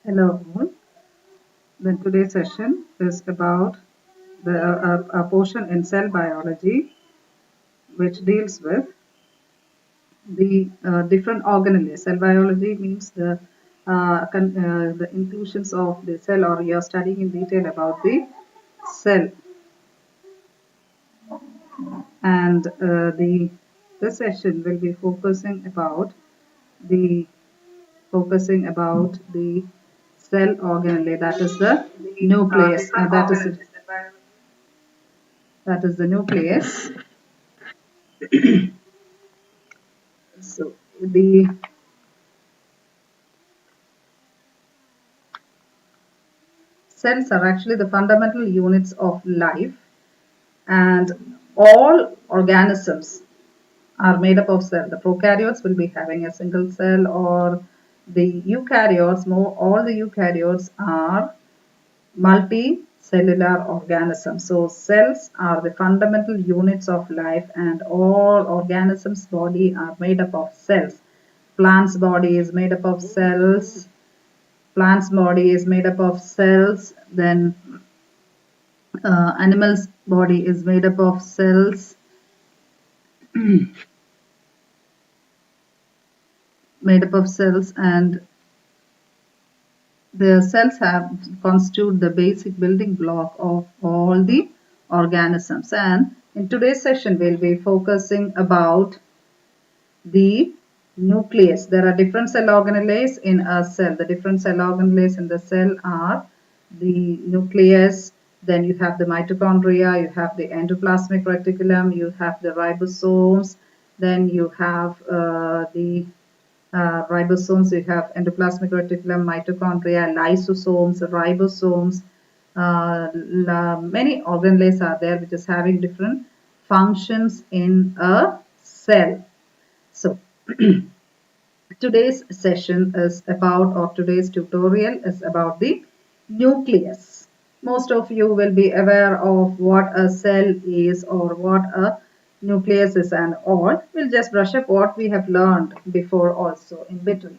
Hello all. Then today's session is about a portion in cell biology which deals with the different organelles. Cell biology means the inclusions of the cell, or you are studying in detail about the cell, and the this session will be the focusing about the cell organelle, that is the nucleus, that is the nucleus. So the cells are actually the fundamental units of life, and all organisms are made up of cells. The prokaryotes will be having a single cell, or the eukaryotes, all the eukaryotes are multicellular organisms. So cells are the fundamental units of life, and all organisms' body are made up of cells. Plants' body is made up of cells. Plant's body is made up of cells. Then animal's body is made up of cells. And the cells have constitute the basic building block of all the organisms. And in today's session, we'll be focusing about the nucleus. There are different cell organelles in a cell. The different cell organelles in the cell are the nucleus, then you have the mitochondria, you have the endoplasmic reticulum, you have the ribosomes, then you have the ribosomes, you have endoplasmic reticulum, mitochondria, lysosomes, ribosomes. Many organelles are there which is having different functions in a cell. So today's session is about, or today's tutorial is about the nucleus. Most of you will be aware of what a cell is or what a nucleus is and all. We'll just brush up what we have learned before also in between.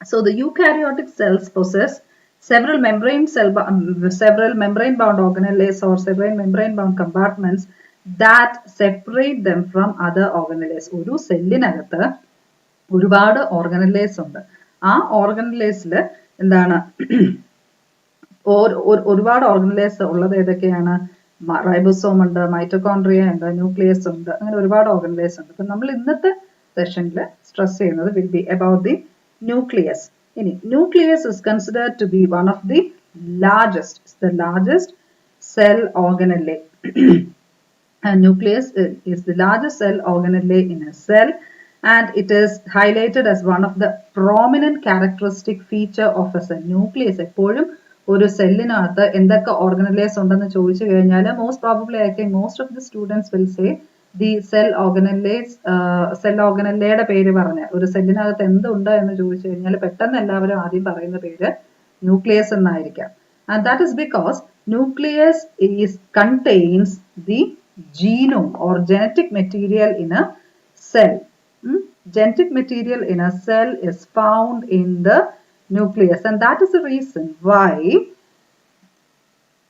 So the eukaryotic cells possess several membrane bound organelles or several membrane bound compartments that separate them from other organelles. ഒരു സെല്ലിനകത്ത് ഒരുപാട് organelles ഉണ്ട്. ആ ഓർഗനലൈസിൽ എന്താണ് ഒരുപാട് organelles ഉള്ളത് ഏതൊക്കെയാണ്? Ribosome ഉണ്ട്, mitochondria ഉണ്ട്, ന്യൂക്ലിയസ് ഉണ്ട്, അങ്ങനെ ഒരുപാട് ഓർഗനലൈസ് ഉണ്ട്. അപ്പം നമ്മൾ ഇന്നത്തെ സെഷനിൽ സ്ട്രെസ് ചെയ്യുന്നത് will be about the nucleus. Nucleus is considered to be one of the largest cell organelle. And nucleus is the largest cell organelle in a cell, and it is highlighted as one of the prominent characteristic feature of a cell. Nucleus എപ്പോഴും ഒരു സെല്ലിനകത്ത് എന്തൊക്കെ organelles ഉണ്ടെന്ന് ചോദിച്ചു കഴിഞ്ഞാൽ most probably I think most of the students will say the cell organelleയുടെ പേര് പറഞ്ഞാൽ, ഒരു സെല്ലിനകത്ത് എന്തുണ്ട് എന്ന് ചോദിച്ചു കഴിഞ്ഞാൽ പെട്ടെന്ന് എല്ലാവരും ആദ്യം പറയുന്ന പേര് nucleus എന്നായിരിക്കാം. And that is because nucleus contains the genome or genetic material in a cell. Genetic material in a cell is found in the nucleus, and that is the reason why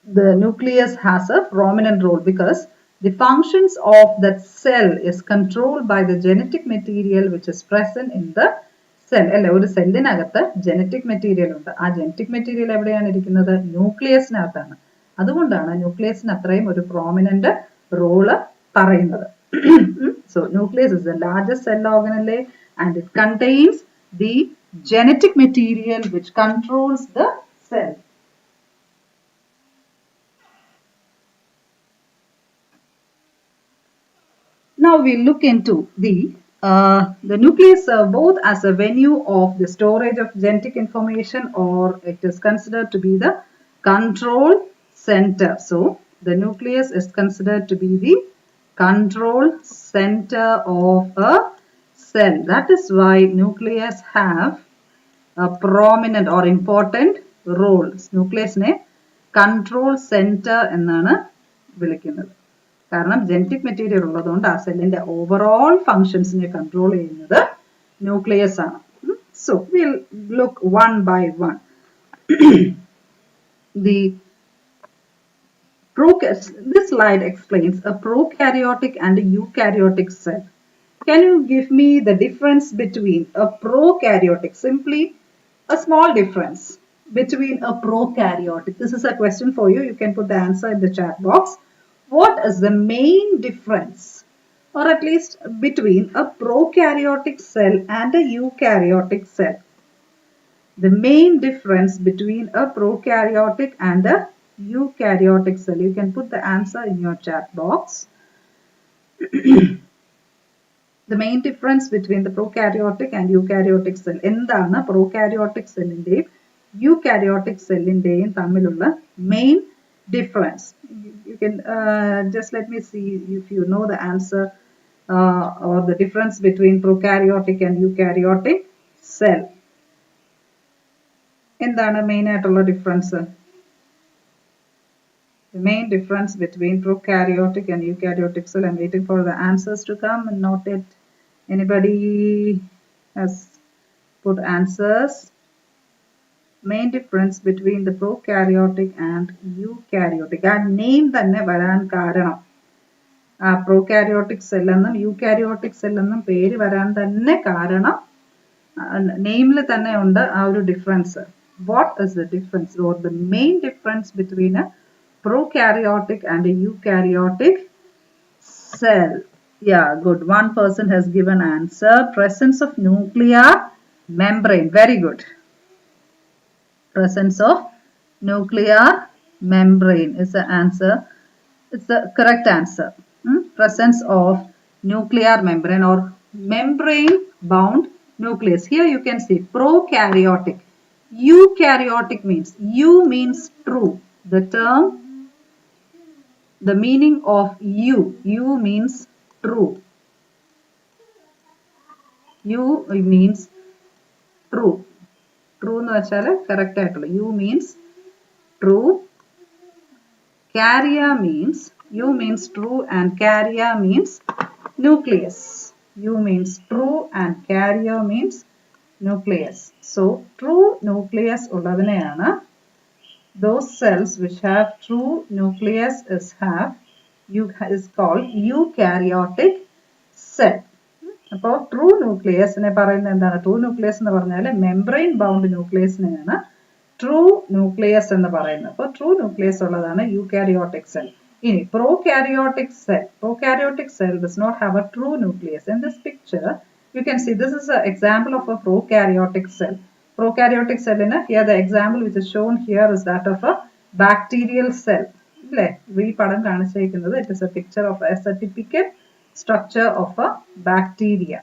the nucleus has a prominent role, because the functions of that cell is controlled by the genetic material which is present in the cell. അല്ലെ, ഒരു സെല്ലിനകത്ത് genetic material ഉണ്ട്. ആ genetic material എവിടെയാണ് ഇരിക്കുന്നത്? ന്യൂക്ലിയസിനകത്താണ്. അതുകൊണ്ടാണ് ന്യൂക്ലിയസിന് അത്രയും ഒരു prominent role പറയുന്നത്. So nucleus is the largest cell organelle, and it contains the genetic material which controls the cell. Now we look into the nucleus both as a venue of the storage of genetic information, or it is considered to be the control center. So the nucleus is considered to be the control center of a cell. That is why nucleus have a prominent or important role. Nucleus ne control center എന്നാണ് വിളിക്കുന്നത്. കാരണം genetic material ഉള്ളതുകൊണ്ട് ആ സെല്ലിന്റെ overall ഫങ്ഷൻസിനെ control ചെയ്യുന്നത് nucleus ആണ്. So we'll look one by one. The this slide explains a prokaryotic and a eukaryotic cell. Can you give me the difference between a prokaryotic? Simply a small difference between a prokaryotic. This is a question for you. You can put the answer in the chat box. What is the main difference, or at least between a prokaryotic cell and a eukaryotic cell? The main difference between a prokaryotic and a eukaryotic cell. You can put the answer in your chat box. The main difference between the prokaryotic and eukaryotic cell. എന്താണ് prokaryotic cellന്റെയും eukaryotic cellന്റെയും തമ്മിലുള്ള main difference? You can just let me see if you know the answer or the difference between prokaryotic and eukaryotic cell. എന്താണ് main ആയിട്ടുള്ള difference? The main difference between prokaryotic and eukaryotic cell. I'm waiting for the answers to come and not yet anybody has put answers. Main difference between the prokaryotic and eukaryotic. Our name തന്നെ വരാൻ കാരണം prokaryotic cell എന്നും eukaryotic cell എന്നും പേര് വരാൻ തന്നെ കാരണം nameൽ തന്നെ ഉണ്ട് ആ ഒരു difference. What is the difference or the main difference between a prokaryotic and a eukaryotic cell? Yeah, good. One person has given answer. Presence of nuclear membrane. Very good. Presence of nuclear membrane is the answer. It's the correct answer. Presence of nuclear membrane or membrane bound nucleus. Here you can see prokaryotic. Eukaryotic means, U means true. The term, the meaning of U means true. U means true. True എന്ന് വെച്ചാൽ correct ആയിട്ടുള്ള. U means true. Karya means, U means true and karya means nucleus. U means true and karya means nucleus. So true nucleus ഉള്ളതിനെയാണ്, those cells which have true nucleus is called eukaryotic cell. അപ്പോൾ true ന്യൂക്ലിയസിനെ പറയുന്നത് എന്താണ്? True nucleus എന്ന് പറഞ്ഞാൽ membrane bound ന്യൂക്ലിയസിനെയാണ് true nucleus എന്ന് പറയുന്നത്. അപ്പോൾ true nucleus ഉള്ളതാണ് eukaryotic cell. ഇനി prokaryotic cell does not have a true nucleus. In this picture you can see this is an example of a prokaryotic cell. Prokaryotic cell in here the example which is shown here is that of a bacterial cell. അല്ലേ? ഈ പടം കാണിച്ചിരിക്കുന്നത് it is a picture of a typical structure of a bacteria.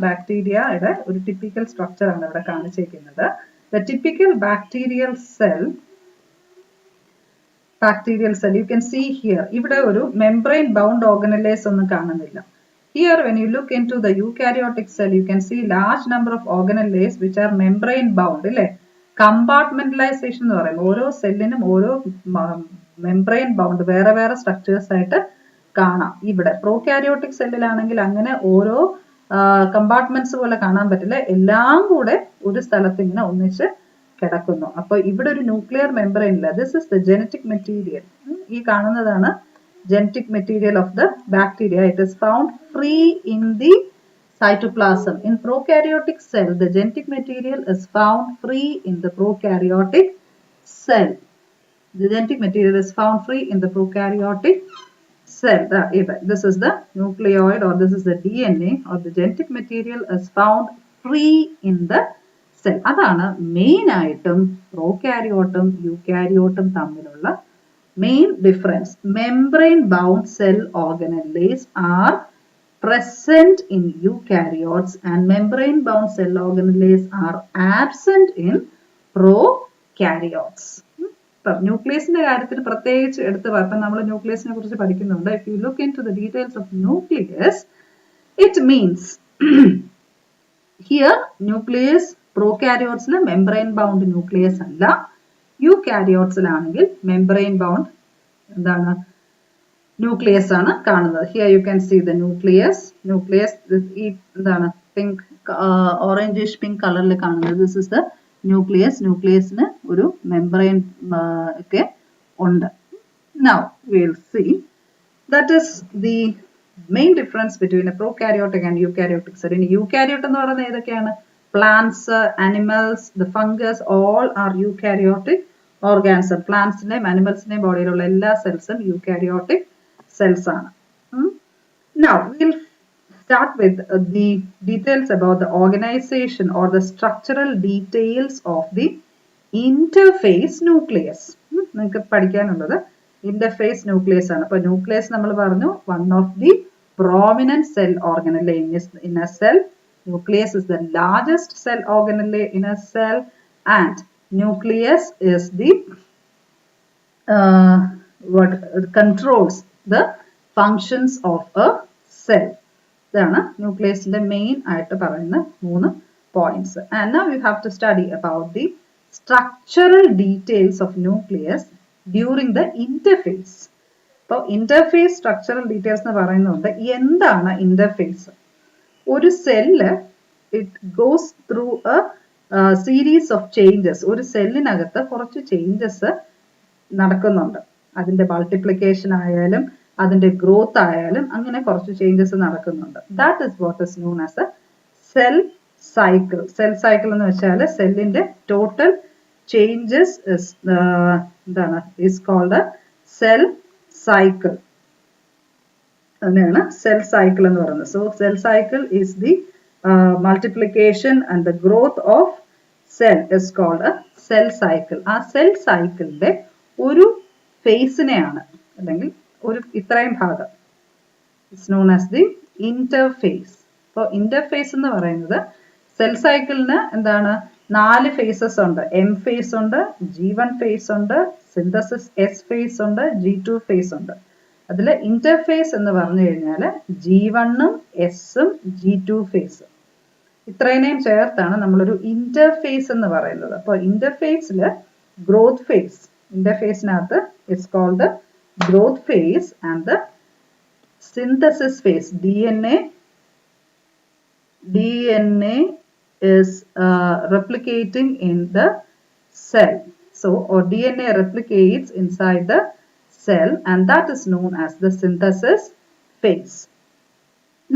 ബാക്ടീരിയയുടെ ഒരു typical structure ആണ് ഇവിടെ കാണിച്ചിരിക്കുന്നത്. The typical bacterial cell, you can see here, ഇവിടെ ഒരു membrane bound organelles ഒന്നും കാണുന്നില്ല. Here when you look into the eukaryotic cell you can see large number of organelles which are membrane bound. അല്ലേ? Compartmentalization എന്ന് പറയും. ഓരോ സെല്ലിനും ഓരോ membrane bound വേറെ വേറെ structures ആയിട്ട് കാണാം. ഇവിടെ പ്രോകാരിയോട്ടിക് സെല്ലിലാണെങ്കിൽ അങ്ങനെ ഓരോ കമ്പാർട്ട്മെന്റ്സ് പോലെ കാണാൻ പറ്റില്ല, എല്ലാം കൂടെ ഒരു സ്ഥലത്ത് ഇങ്ങനെ ഒന്നിച്ച് കിടക്കുന്നു. അപ്പോൾ ഇവിടെ ഒരു ന്യൂക്ലിയർ മെംബ്രെയിൻ ഇല്ല. This is the genetic material. ഈ കാണുന്നതാണ് genetic material of the bacteria. It is found free in the cytoplasm. In prokaryotic cell the genetic material is found free in the prokaryotic cell. The genetic material is found free in the prokaryotic cell. This is the nucleoid or this is the DNA or the genetic material is found free in the cell. അതാണ് main ആയിട്ടും പ്രോകാരിയോട്ടും യൂകാരിയോട്ടും തമ്മിലുള്ള main difference. Membrane bound cell organelles are present in eukaryotes and membrane bound cell organelles are absent in prokaryotes. ന്യൂക്ലിയസിന്റെ കാര്യത്തിൽ പ്രത്യേകിച്ച് എടുത്ത് പറയുമ്പോൾ നമ്മൾ ന്യൂക്ലിയസിനെ കുറിച്ച് പഠിക്കുന്നുണ്ട്. If you look into the details of nucleus, it means here nucleus prokaryotes membrane bound nucleus അല്ല, യൂകാരിയോട്സിലാണെങ്കിൽ membrane bound എന്താണ് nucleus ആണ് കാണുന്നത്. Here you can see the nucleus. ഈ എന്താണ് pink orangish pink color. This is the nucleus. Nucleus is a membrane. Now we'll see. That is the main difference between a prokaryotic and eukaryotic cell. In eukaryote, plants, animals, the fungus, all are eukaryotic organisms. Plants name, animals name, body cells are eukaryotic cells. Now we'll start with the details about the organization or the structural details of the interphase nucleus. Interphase nucleus. Nucleus one of the prominent cell organelle in a cell. Nucleus is the largest cell organelle in a cell, and nucleus is the what controls the functions of a cell. That's nucleus the main points. And now you have to study about the structural details of nucleus during the interphase. So interphase structural details na parayunnunde endana interphase. Oru cell, it goes through a series of changes. Oru cellinagatte korchu changes നടക്കുന്നുണ്ട്. അതിന്റെ multiplication ആയാലും അതിന്റെ growth ആയാലും അങ്ങനെ കുറച്ച് changes നടക്കുന്നുണ്ട്. That is what is known as a cell cycle. Cell cycle എന്ന് വെച്ചാൽ സെല്ലിന്റെ total changes is called a cell cycle. അതാണ് cell cycle എന്ന് പറയുന്നത്. So cell cycle is the multiplication and the growth of cell is called a cell cycle. ആ cell cycle ഒരു ഫേസിനെയാണ് അല്ലെങ്കിൽ ഒരു ഇത്രയും ഭാഗം is known as the interphase. അപ്പോൾ interphase എന്ന് പറയുന്നത് സെൽ സൈക്കിളിന് എന്താണ് 4 phases ഉണ്ട്. M phase ഉണ്ട്, G1 phase ഉണ്ട്, synthesis S phase ഉണ്ട്, G2 phase ഉണ്ട്. അതിൽ interphase എന്ന് പറഞ്ഞു കഴിഞ്ഞാൽ G1 ഉം S ഉം G2 phase. ഇത്രയും ചേർത്താണ് നമ്മളൊരു interphase എന്ന് പറയുന്നത്. അപ്പോൾ interphaseൽ growth phase, interphase nathu is called the growth phase, and the synthesis phase, DNA is replicating in the cell. So or DNA replicates inside the cell, and that is known as the synthesis phase.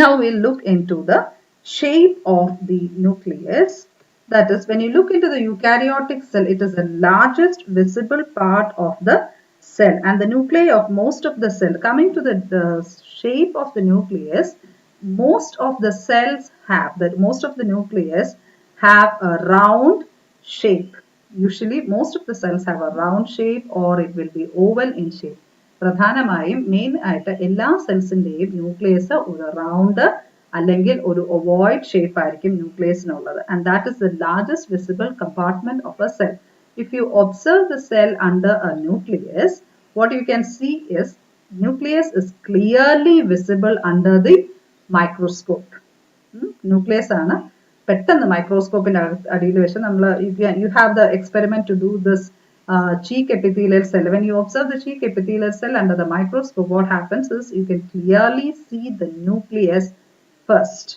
Now we'll look into the shape of the nucleus. That is, when you look into the eukaryotic cell, it is the largest visible part of the cell, and the nuclei of most of the cell. Coming to the shape of the nucleus, most of the cells have nucleus have a round shape. Usually most of the cells have a round shape, or it will be oval in shape. പ്രധാനമായും main ആയിട്ട് എല്ലാ സെൽസിന്റെയും nucleus ഒരു round അല്ലെങ്കിൽ ഒരു ovoid shape ആയിരിക്കും ന്യൂക്ലിയസിനുള്ളത്, and that is the largest visible compartment of a cell. If you observe the cell under a nucleus, what you can see is nucleus is clearly visible under the microscope. Nucleus ആണ് പെട്ടെന്ന് മൈക്രോസ്കോപ്പിന്റെ അടിയിൽ വെച്ച് നമ്മൾ you have the experiment to do this cheek epithelial cell. When you observe the cheek epithelial cell under the microscope, what happens is you can clearly see the nucleus first.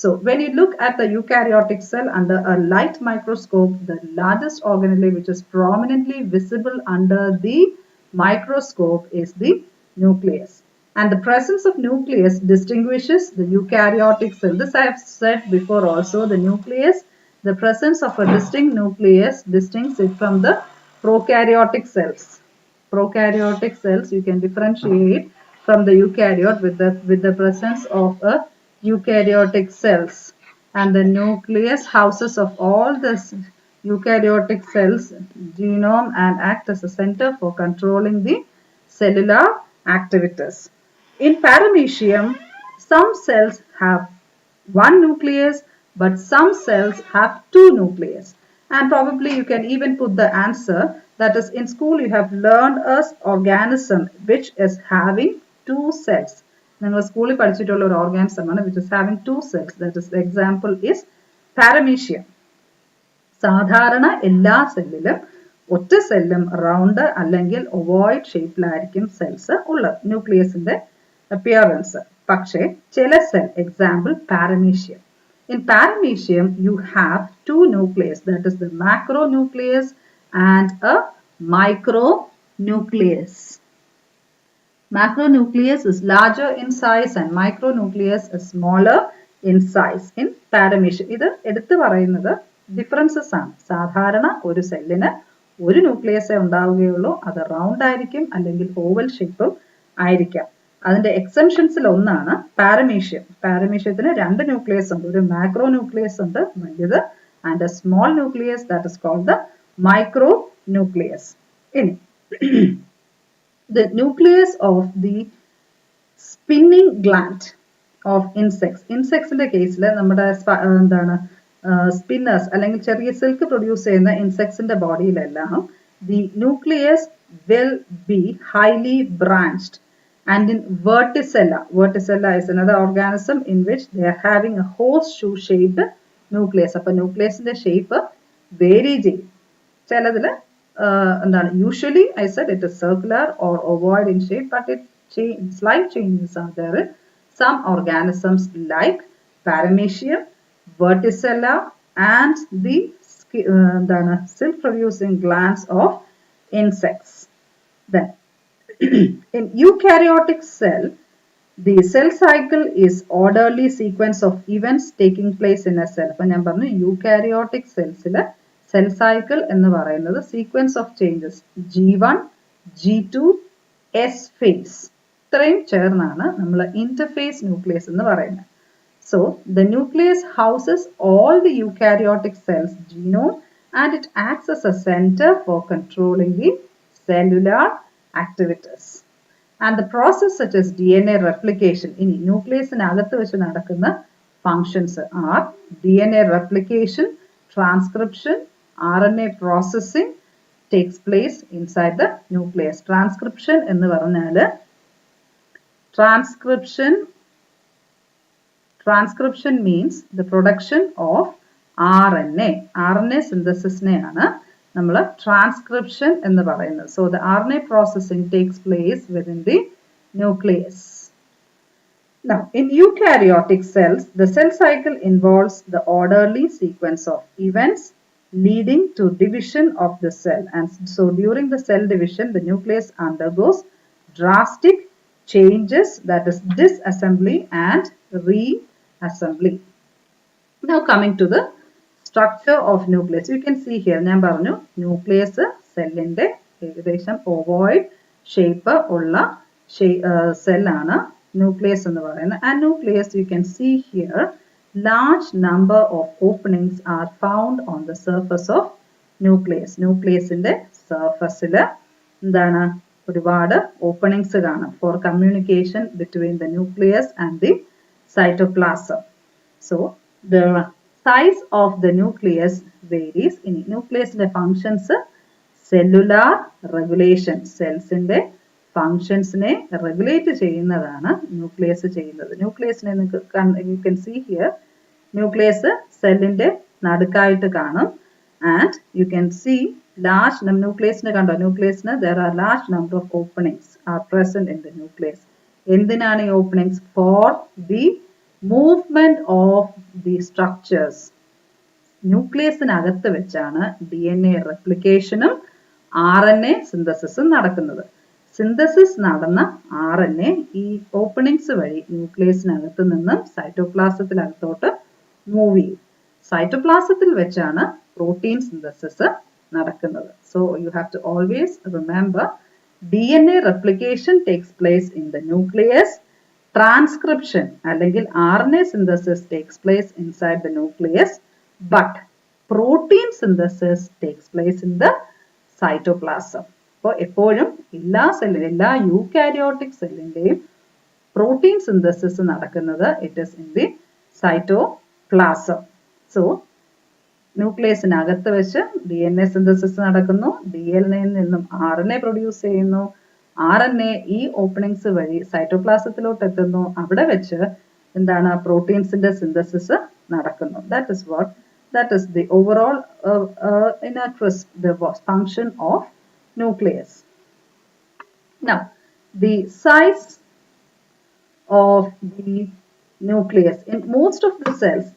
So when you look at the eukaryotic cell under a light microscope, the largest organelle which is prominently visible under the microscope is the nucleus. And the presence of nucleus distinguishes the eukaryotic cell. This I have said before also. The nucleus, the presence of a distinct nucleus distincts it from the prokaryotic cells. Prokaryotic cells you can differentiate from the eukaryote with the presence of a eukaryotic cells, and the nucleus houses of all the eukaryotic cells genome and act as a center for controlling the cellular activities. In paramecium, some cells have one nucleus, but some cells have two nucleus. And probably you can even put the answer, that is, in school you have learned an organism which is having two cells. നിങ്ങൾ സ്കൂളിൽ പഠിച്ചിട്ടുള്ള ഒരു organism ആണ് which is having two cells. That is, the example is paramecium. സാധാരണ എല്ലാ സെല്ലിലും ഒറ്റ സെല്ലും round അല്ലെങ്കിൽ ovoid ഷേപ്പിലായിരിക്കും സെൽസ് ഉള്ളത് ന്യൂക്ലിയസിന്റെ അപ്പിയറൻസ്. പക്ഷേ ചില cell, example paramecium, In paramecium, you have two nucleus, that is the macronucleus and a micronucleus. Macronucleus is larger in size and micronucleus is smaller in size in paramecium. ഇത് എടുത്തു പറയുന്നത് differences ആണ്. സാധാരണ ഒരു സെല്ലിന് ഒരു ന്യൂക്ലിയസേ ഉണ്ടാവുകയുള്ളൂ. അത് റൗണ്ട് ആയിരിക്കും അല്ലെങ്കിൽ ഓവൽ ഷേപ്പും ആയിരിക്കാം. അതിന്റെ എക്സംഷൻസിൽ ഒന്നാണ് പാരമീഷ്യം. പാരമീഷ്യത്തിന് രണ്ട് ന്യൂക്ലിയസ് ഉണ്ട്. ഒരു മാക്രോ ന്യൂക്ലിയസ് ഉണ്ട് വലിയത് and a small nucleus that is called the micro nucleus. ഇനി the nucleus of the spinning gland of insects. Insects in the case നമ്മുടെ എന്താണ് സ്പിന്നേഴ്സ് അല്ലെങ്കിൽ ചെറിയ സിൽക്ക് പ്രൊഡ്യൂസ് ചെയ്യുന്ന ഇൻസെക്ട്സിന്റെ ബോഡിയിലെല്ലാം the nucleus will be highly branched and in verticella. Verticella is another organism in which they are having a horseshoe shaped nucleus. അപ്പോൾ ന്യൂക്ലിയസിന്റെ shape vary ചെയ്യും. ചിലതിൽ usually I said it is circular or ovoid in shape, but slight changes are there in some organisms like paramecium, verticella and the silk producing glands of insects. Then in eukaryotic cell, the cell cycle is orderly sequence of events taking place in a cell. അപ്പോൾ ഞാൻ പറഞ്ഞു eukaryotic cells cell cycle എന്ന് പറയുന്നത് sequence of changes G1, G2, S phase ഇത്രയും ചേർന്നാണ് നമ്മൾ interphase nucleus എന്ന് പറയുന്നത്. So the nucleus houses all the eukaryotic cells genome and it acts as a center for controlling the cellular activities. And the process such as DNA replication in nucleusനകത്ത് വെച്ച് നടക്കുന്ന functions are DNA replication, transcription, RNA processing takes place inside the nucleus. Transcription എന്ന് പറഞ്ഞാൽ transcription means the production of RNA. RNA synthesisനെയാണ് നമ്മൾ transcription എന്ന് പറയുന്നത്. So the RNA processing takes place within the nucleus. Now in eukaryotic cells, the cell cycle involves the orderly sequence of events leading to division of the cell, and so during the cell division the nucleus undergoes drastic changes, that is disassembly and reassembly. Now coming to the structure of nucleus, you can see here ഞാൻ പറഞ്ഞു nucleus സെല്ലിന്റെ ഏകദേശം ovoid shape ഉള്ള cell ആണ് nucleus എന്ന് പറയുന്നത്. And nucleus, you can see here, large number of openings are found on the surface of nucleus. nucleusന്റെ surfaceൽ എന്താണ് ഒരുപാട് openings കാണാം for communication between the nucleus and the cytoplasm. So the size of the nucleus varies. In nucleusന്റെ functions cellular regulation, cellsന്റെ functionsനെ regulate ചെയ്യുന്നതാണ് nucleus ചെയ്യുന്നത്. nucleusനെ you can see here, nucleus സെല്ലിന്റെ നടുക്കായിട്ട് കാണും and you can see large nucleusനെ കണ്ടോ, nucleusന് there are large number of openings are present in the nucleus. എന്തിനാണ് ഈ openings? For the movement of the structures. nucleusനകത്ത് വെച്ചാണ് DNA replicationും RNA synthesisഉം നടക്കുന്നത്. Synthesis നടന്ന RNA ഈ openings വഴി ന്യൂക്ലിയസിനകത്ത് നിന്നും സൈറ്റോപ്ലാസത്തിനകത്തോട്ട് മൂവ് ചെയ്യും. സൈറ്റോപ്ലാസത്തിൽ വെച്ചാണ് പ്രോട്ടീൻ സിന്തസിസ് നടക്കുന്നത്. So you have to always remember DNA replication takes place in the nucleus. Transcription അല്ലെങ്കിൽ RNA synthesis takes place inside the nucleus, but protein synthesis takes place in the cytoplasm. അപ്പോൾ എപ്പോഴും എല്ലാ സെല്ലിലും എല്ലാ eukaryotic സെല്ലിന്റെയും protein synthesis നടക്കുന്നത് it is in the cytoplasm. So ന്യൂക്ലിയസിനകത്ത് വെച്ച് DNA synthesis നടക്കുന്നു, DNA നിന്നും RNA produce ചെയ്യുന്നു, RNA ഈ ഓപ്പണിങ്സ് വഴി സൈറ്റോപ്ലാസത്തിലോട്ട് എത്തുന്നു, അവിടെ വെച്ച് എന്താണ് പ്രോട്ടീൻസിന്റെ സിന്തസിസ് നടക്കുന്നു. that is the overall in a crisp the function of nucleus. Now the size of the nucleus. In most of the cells,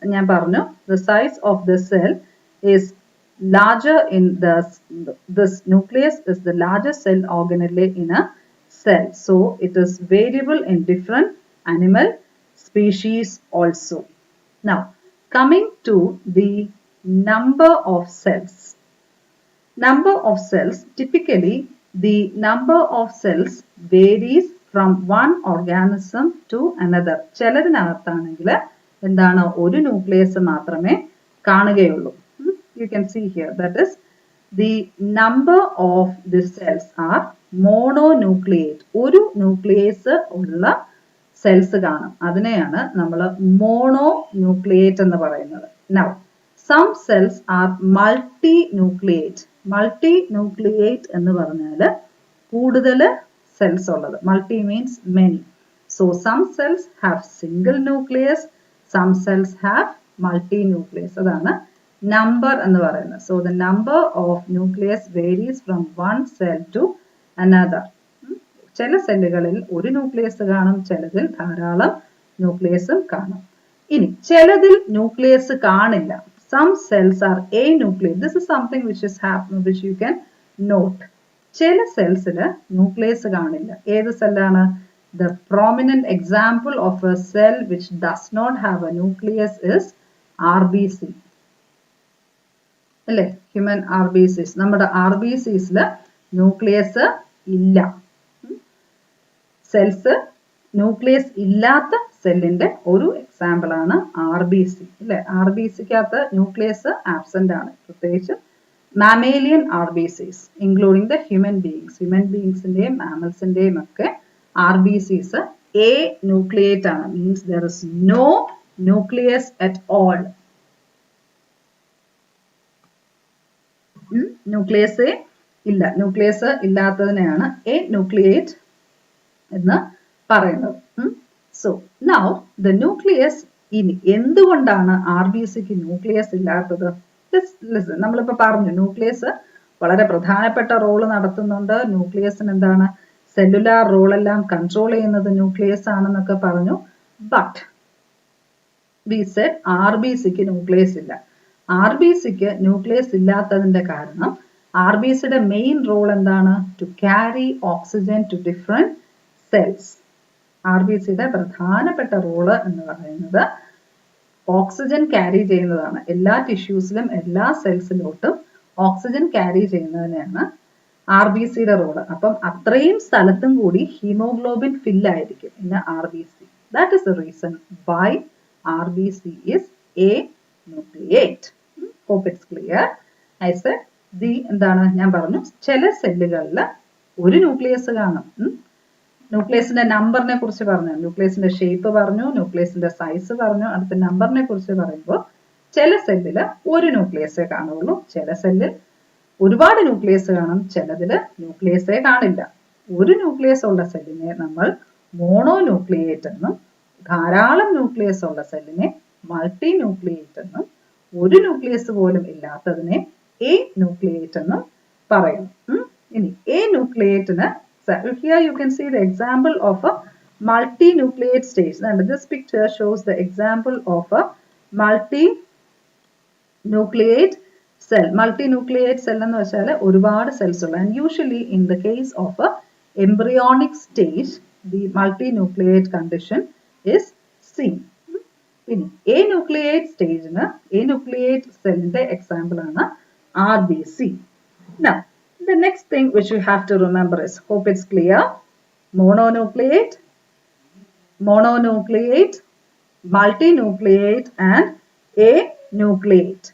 the size of the cell is larger in this nucleus is the largest cell organelle in a cell. So it is variable in different animal species also. Now, coming to the number of cells. Number of cells, typically the number of cells varies from one organism to another. ചിലതിനകത്താണെങ്കിൽ എന്താണ് ഒരു nucleus മാത്രമേ കാണുകയുള്ളൂ. You can see here, that is the number of the cells are mononucleate. ഒരു nucleus ഉള്ള cells കാണും. അതിനെയാണ് നമ്മൾ മോണോന്യൂക്ലിയേറ്റ് എന്ന് പറയുന്നത്. Now, some cells are multinucleate. Multinucleate എന്ന് പറഞ്ഞാൽ കൂടുതൽ cells ഉള്ളത്. Multi means many. So some cells have single nucleus, some cells have multinucleus. അതാണ് number എന്ന് പറയുന്നത്. So the number of nucleus varies from one cell to another. ചില സെല്ലുകളിൽ ഒരു ന്യൂക്ലിയസ് കാണും, ചിലതിൽ ധാരാളം ന്യൂക്ലിയസും കാണും. ഇനി ചിലതിൽ ന്യൂക്ലിയസ് കാണില്ല. Some cells are anucleate. This is something which is happening, which you can note. ചില സെൽസിൽ ന്യൂക്ലിയസ് കാണില്ല. ഏത് സെല്ലാണ്? The prominent example of a cell which does not have a nucleus is RBC. അല്ലേ? Human RBCs. നമ്മുടെ RBCsൽ nucleus ഇല്ല. Cells nucleus ഇല്ലാത്ത സെല്ലിന്റെ ഒരു example ആണ് RBC. അല്ലെ? RBCക്കകത്ത് ന്യൂക്ലിയസ് ആബ്സെന്റ് ആണ്. പ്രത്യേകിച്ച് mammalian RBCs, including the human beings. Human ബീയിങ്സിന്റെയും മാമൽസിന്റെയും ഒക്കെ RBCs A nucleate ആണ്. Means there is no nucleus at all. Nucleus ഇല്ല. ന്യൂക്ലിയസ് ഇല്ലാത്തതിനെയാണ് A nucleate എന്ന് പറയുന്നത്. So now the nucleus, ഇനി എന്തുകൊണ്ടാണ് RBCക്ക് ന്യൂക്ലിയസ് ഇല്ലാത്തത്? Listen, നമ്മളിപ്പോ പറഞ്ഞു ന്യൂക്ലിയസ് വളരെ പ്രധാനപ്പെട്ട റോള് നടത്തുന്നുണ്ട്. ന്യൂക്ലിയസിന് എന്താണ് സെല്ലുലാർ റോൾ എല്ലാം കൺട്രോൾ ചെയ്യുന്നത് ന്യൂക്ലിയസ് ആണെന്നൊക്കെ പറഞ്ഞു. ബട്ട് we said RBCക്ക് ന്യൂക്ലിയസ് ഇല്ല. RBCക്ക് ന്യൂക്ലിയസ് ഇല്ലാത്തതിന്റെ കാരണം RBCയുടെ മെയിൻ റോൾ എന്താണ്? To carry oxygen to different cells. RBCയുടെ പ്രധാനപ്പെട്ട റോള് എന്ന് പറയുന്നത് ഓക്സിജൻ ക്യാരി ചെയ്യുന്നതാണ്. എല്ലാ ടിഷ്യൂസിലും എല്ലാ സെൽസിലോട്ടും ഓക്സിജൻ ക്യാരി ചെയ്യുന്നതിനാണ് RBCയുടെ റോള്. അപ്പം അത്രയും സ്ഥലത്തും കൂടി ഹീമോഗ്ലോബിൻ ഫിൽ ആയിരിക്കും in RBC. That is the reason why RBC is a nucleate. Hope it's clear. I said എന്താണ് ഞാൻ പറഞ്ഞു, ചില സെല്ലുകളിൽ ഒരു ന്യൂക്ലിയസ് കാണും. ന്യൂക്ലിയസിന്റെ നമ്പറിനെ കുറിച്ച് പറഞ്ഞു, ന്യൂക്ലിയസിന്റെ ഷേപ്പ് പറഞ്ഞു, ന്യൂക്ലിയസിന്റെ സൈസ് പറഞ്ഞു. അടുത്ത നമ്പറിനെ കുറിച്ച് പറയുമ്പോൾ ചില സെല്ലിൽ ഒരു ന്യൂക്ലിയസേ കാണുള്ളൂ, ചില സെല്ലിൽ ഒരുപാട് ന്യൂക്ലിയസ് കാണും, ചിലതില് ന്യൂക്ലിയസേ കാണില്ല. ഒരു ന്യൂക്ലിയസ് ഉള്ള സെല്ലിനെ നമ്മൾ മോണോന്യൂക്ലിയേറ്റ് എന്നും ധാരാളം ന്യൂക്ലിയസ് ഉള്ള സെല്ലിനെ മൾട്ടി ന്യൂക്ലിയേറ്റ് എന്നും ഒരു ന്യൂക്ലിയസ് പോലും ഇല്ലാത്തതിനെ എ ന്യൂക്ലിയേറ്റ് എന്നും പറയുന്നു. ഇനി A ന്യൂക്ലിയേറ്റിന് here you can see the example of a multinucleate stage. And this picture shows the example of a multinucleate cell. Multinucleate cell എന്ന് വെച്ചാൽ ഒരുപാട് സെൽസ് ഉള്ള. And usually in the case of a embryonic stage, the multinucleate condition is seen. ഇനി a nucleate സ്റ്റേജിന് a nucleate സെല്ലിന്റെ example ആണ് RBC. Now, the next thing which you have to remember is, hope it's clear, mononucleate, multinucleate and anucleate.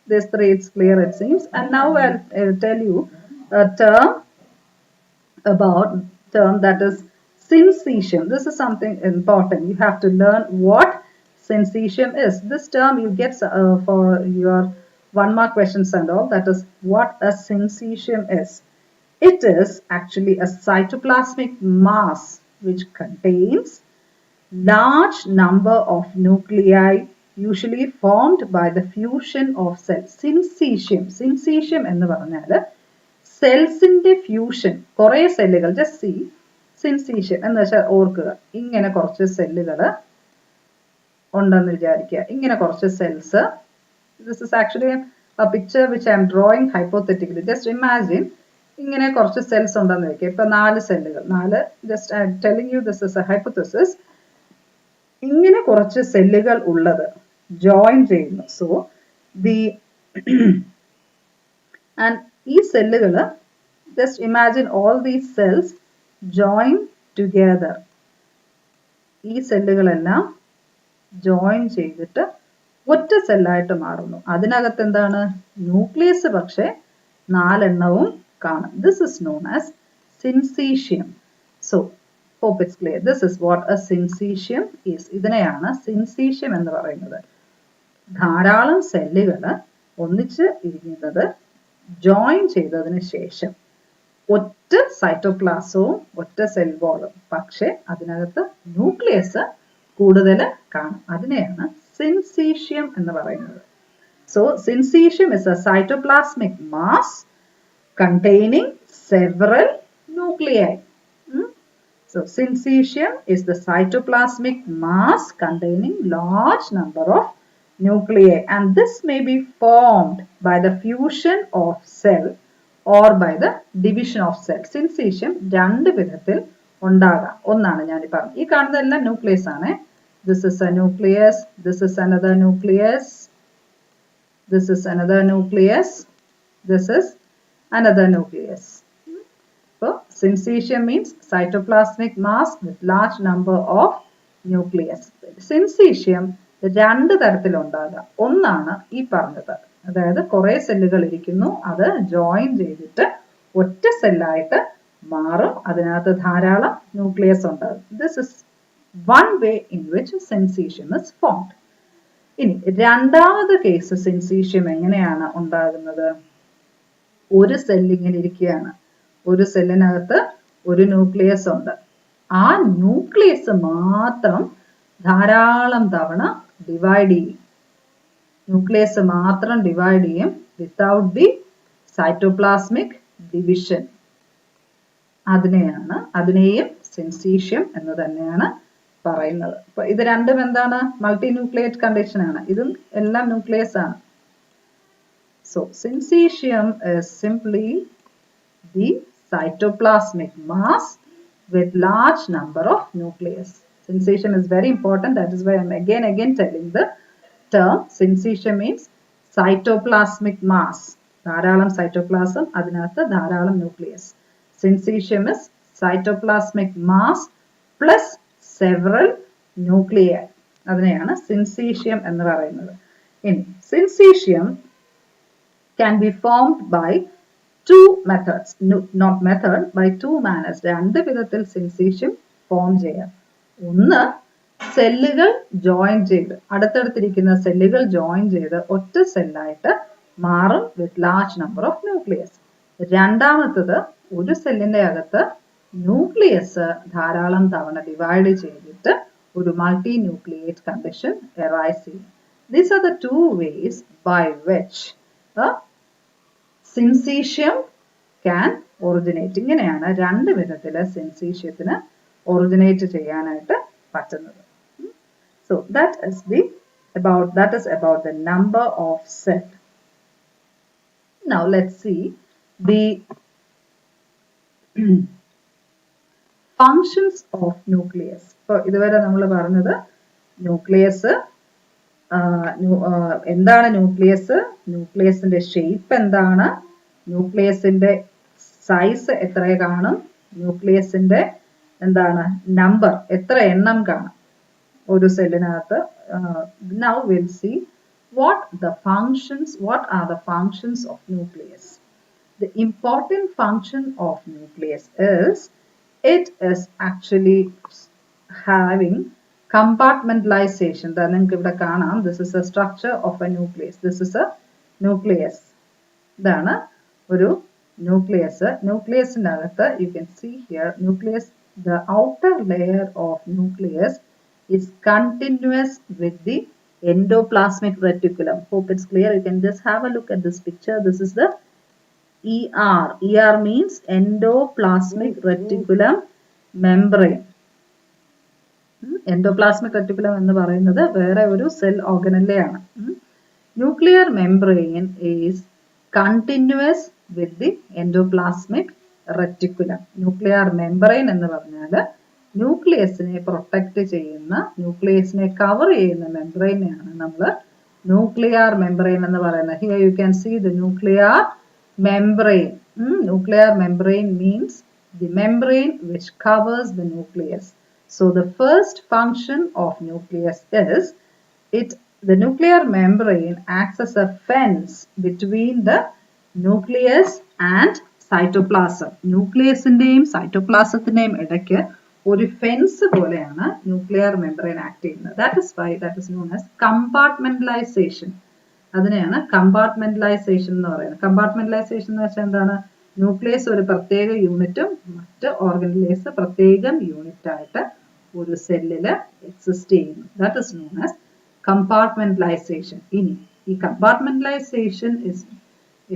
These three, it's clear it seems. And now I'll tell you a term that is syncytium. This is something important. You have to learn what syncytium is. This term you get for your 1 mark questions and all. That is what a syncytium is. It is actually a cytoplasmic mass which contains large number of nuclei usually formed by the fusion of cells. Syncytium എന്ന് പറഞ്ഞാൽ സെൽസിന്റെ fusion, കുറെ സെല്ലുകൾ, just see syncytium എന്ന് വെച്ചാൽ ഓർക്കുക, ഇങ്ങനെ കുറച്ച് സെല്ലുകൾ ഉണ്ടെന്ന് വിചാരിക്കുക. ഇങ്ങനെ കുറച്ച് cells. This is actually a picture which I am drawing hypothetically. Just imagine ഇങ്ങനെ കുറച്ച് സെൽസ് ഉണ്ടെന്ന് വെക്കുക. ഇപ്പൊ 4 സെല്ലുകൾ, 4, just I M telling you this is A hypothesis. ഇങ്ങനെ കുറച്ച് സെല്ലുകൾ ഉള്ളത് ജോയിൻ ചെയ്യുന്നു. സോ ദി ആൻഡ് ഈ സെല്ലുകൾ, just imagine all these cells join together. ഈ സെല്ലുകളെല്ലാം ജോയിൻ ചെയ്തിട്ട് ഒറ്റ സെല്ലായിട്ട് മാറുന്നു. അതിനകത്ത് എന്താണ്? ന്യൂക്ലിയസ് പക്ഷെ 4 എണ്ണവും കാണും. This is known as syncytium. So hope it's clear. This is what a syncytium is. ഇതിനെയാണ് സിൻസീഷ്യം എന്ന് പറയുന്നത്. ധാരാളം സെല്ലുകൾ ഒന്നിച്ച് ഇരിക്കുന്നത് ജോയിൻ ചെയ്തതിന് ശേഷം ഒറ്റ സൈറ്റോപ്ലാസവും ഒറ്റ സെൽ വോളും, പക്ഷെ അതിനകത്ത് ന്യൂക്ലിയസ് കൂടുതൽ കാണും. അതിനെയാണ് syncytium എന്ന് പറയുന്നത്. So syncytium is a cytoplasmic mass containing several nuclei. So syncytium is the cytoplasmic mass containing large number of nuclei, and this may be formed by the fusion of cell or by the division of cell. Syncytium രണ്ട് വിധത്തിൽ ഉണ്ടാകാം. ഒന്നാണ് ഞാൻ പറഞ്ഞത്. ഈ കാണുന്നതെല്ലാം nucleus ആണ്. This is a nucleus, this is another nucleus, this is another nucleus, this is another nucleus. So syncytium means cytoplasmic mass with large number of nucleus. Syncytium രണ്ട് തരത്തിൽ ഉണ്ടാകാം. ഒന്നാണ് ഈ പറഞ്ഞത്, അതായത് കുറെ സെല്ലുകൾ ഇരിക്കുന്നു, അത് ജോയിൻ ചെയ്തിട്ട് ഒറ്റ സെല്ലായിട്ട് മാറും, അതിനകത്ത് ധാരാളം ന്യൂക്ലിയസ് ഉണ്ടാകും. This is one way in which syncytium is formed. ഇനി രണ്ടാമത് കേസ് syncytium എങ്ങനെയാണ് ഉണ്ടാകുന്നത്? ഒരു സെല്ലിങ്ങനെ ഇരിക്കുകയാണ്, ഒരു സെല്ലിനകത്ത് ഒരു ന്യൂക്ലിയസ് ഉണ്ട്. ആ ന്യൂക്ലിയസ് മാത്രം ധാരാളം തവണ ഡിവൈഡ് ചെയ്യും. ന്യൂക്ലിയസ് മാത്രം ഡിവൈഡ് ചെയ്യും വിത്തൗട്ട് ദി സൈറ്റോപ്ലാസ്മിക് ഡിവിഷൻ. അതിനെയും syncytium എന്ന് തന്നെയാണ് പറയുന്നത്. അപ്പൊ ഇത് രണ്ടും എന്താണ്? മൾട്ടി ന്യൂക്ലിയേറ്റ് കണ്ടീഷൻ ആണ്. ഇതും എല്ലാം ന്യൂക്ലിയസ് ആണ്. So syncytium is simply the cytoplasmic mass with large number of nucleus. Syncytium is very important. That is why I am again telling the term. Syncytium means cytoplasmic mass. ധാരാളം cytoplasm, അതിനകത്ത് ധാരാളം nucleus. Syncytium is cytoplasmic mass plus several nuclei. അതിനെയാണ് syncytium എന്ന് പറയുന്നത്. ഇനി syncytium can be formed by two methods. Not method, by two manners. രണ്ട് വിധത്തിൽ syncytium form ചെയ്യാം. ഒന്ന്, സെല്ലുകൾ ജോയിൻ ചെയ്ത്, അടുത്തടുത്തിരിക്കുന്ന സെല്ലുകൾ ജോയിൻ ചെയ്ത് ഒറ്റ സെല്ലായിട്ട് മാറും വിത്ത് ലാർജ് നമ്പർ ഓഫ് ന്യൂക്ലിയസ്. രണ്ടാമത്തത്, ഒരു സെല്ലിന്റെ അകത്ത് ന്യൂക്ലിയസ് ധാരാളം തവണ ഡിവൈഡ് ചെയ്തിട്ട് ഒരു മൾട്ടി ന്യൂക്ലിയേറ്റ് കണ്ടീഷൻ അറൈസ് ചെയ്യും. These are the two ways by which a syncytium can originate. ഇങ്ങനെയാണ് രണ്ട് വിധത്തില് syncytiumത്തിന് originate ചെയ്യാനായിട്ട് പറ്റുന്നത്. So that is about the number of cell. Now let's see the functions of nucleus. So ഇതുവരെ നമ്മൾ പറഞ്ഞത് nucleus എന്താണ്, ന്യൂക്ലിയസിന്റെ ഷേപ്പ് എന്താണ്, ന്യൂക്ലിയസിന്റെ സൈസ് എത്ര കാണും, ന്യൂക്ലിയസിന്റെ എന്താണ് നമ്പർ, എത്ര എണ്ണം കാണും ഒരു സെല്ലിനകത്ത്. Now we'll see what are the functions of nucleus. The important function of nucleus is it is actually having compartmentalization. നിങ്ങൾക്ക് ഇവിടെ കാണാം, this is a structure of a nucleus. This is a nucleus. ഇതാണ് ഒരു nucleus. ന്യൂക്ലിയസിനകത്ത് you can see here, nucleus, the outer layer of nucleus is continuous with the endoplasmic reticulum. Hope it's clear. You can just have a look at this picture. This is the ER. ER means endoplasmic reticulum membrane. Endoplasmic reticulum എന്ന് പറയുന്നത് വേറെ ഒരു cell ഓർഗനല്ലെയാണ്. Nuclear membrane is continuous with the endoplasmic reticulum. Nuclear membrane എന്ന് പറഞ്ഞാൽ ന്യൂക്ലിയസിനെ protect ചെയ്യുന്ന, ന്യൂക്ലിയസിനെ cover ചെയ്യുന്ന മെംബ്രെയിനെയാണ് നമ്മൾ ന്യൂക്ലിയർ മെംബ്രെയിൻ എന്ന് പറയുന്നത്. Here you can see the nuclear membrane. Nuclear membrane means the membrane which covers the nucleus. So the first function of nucleus is the nuclear membrane acts as a fence between the nucleus and cytoplasm. Nucleusന്റെയും cytoplasmത്തിന്റെയും ഇടയ്ക്ക് ഒരു fence പോലെയാണ് nuclear membrane act ചെയ്യുന്നത്. That is why that is known as compartmentalization. അതിനെയാണ് compartmentalisation എന്ന് പറയുന്നത്. Compartmentalisation എന്ന് വെച്ചാൽ എന്താണ്? ന്യൂക്ലിയസ് ഒരു പ്രത്യേക യൂണിറ്റും മറ്റ് ഓർഗനലൈസ് പ്രത്യേകം യൂണിറ്റ് ആയിട്ട് ഒരു സെല്ലില് എക്സിസ്റ്റ് ചെയ്യുന്നു. That is known as compartmentalisation. ഇനി ഈ compartmentalisation is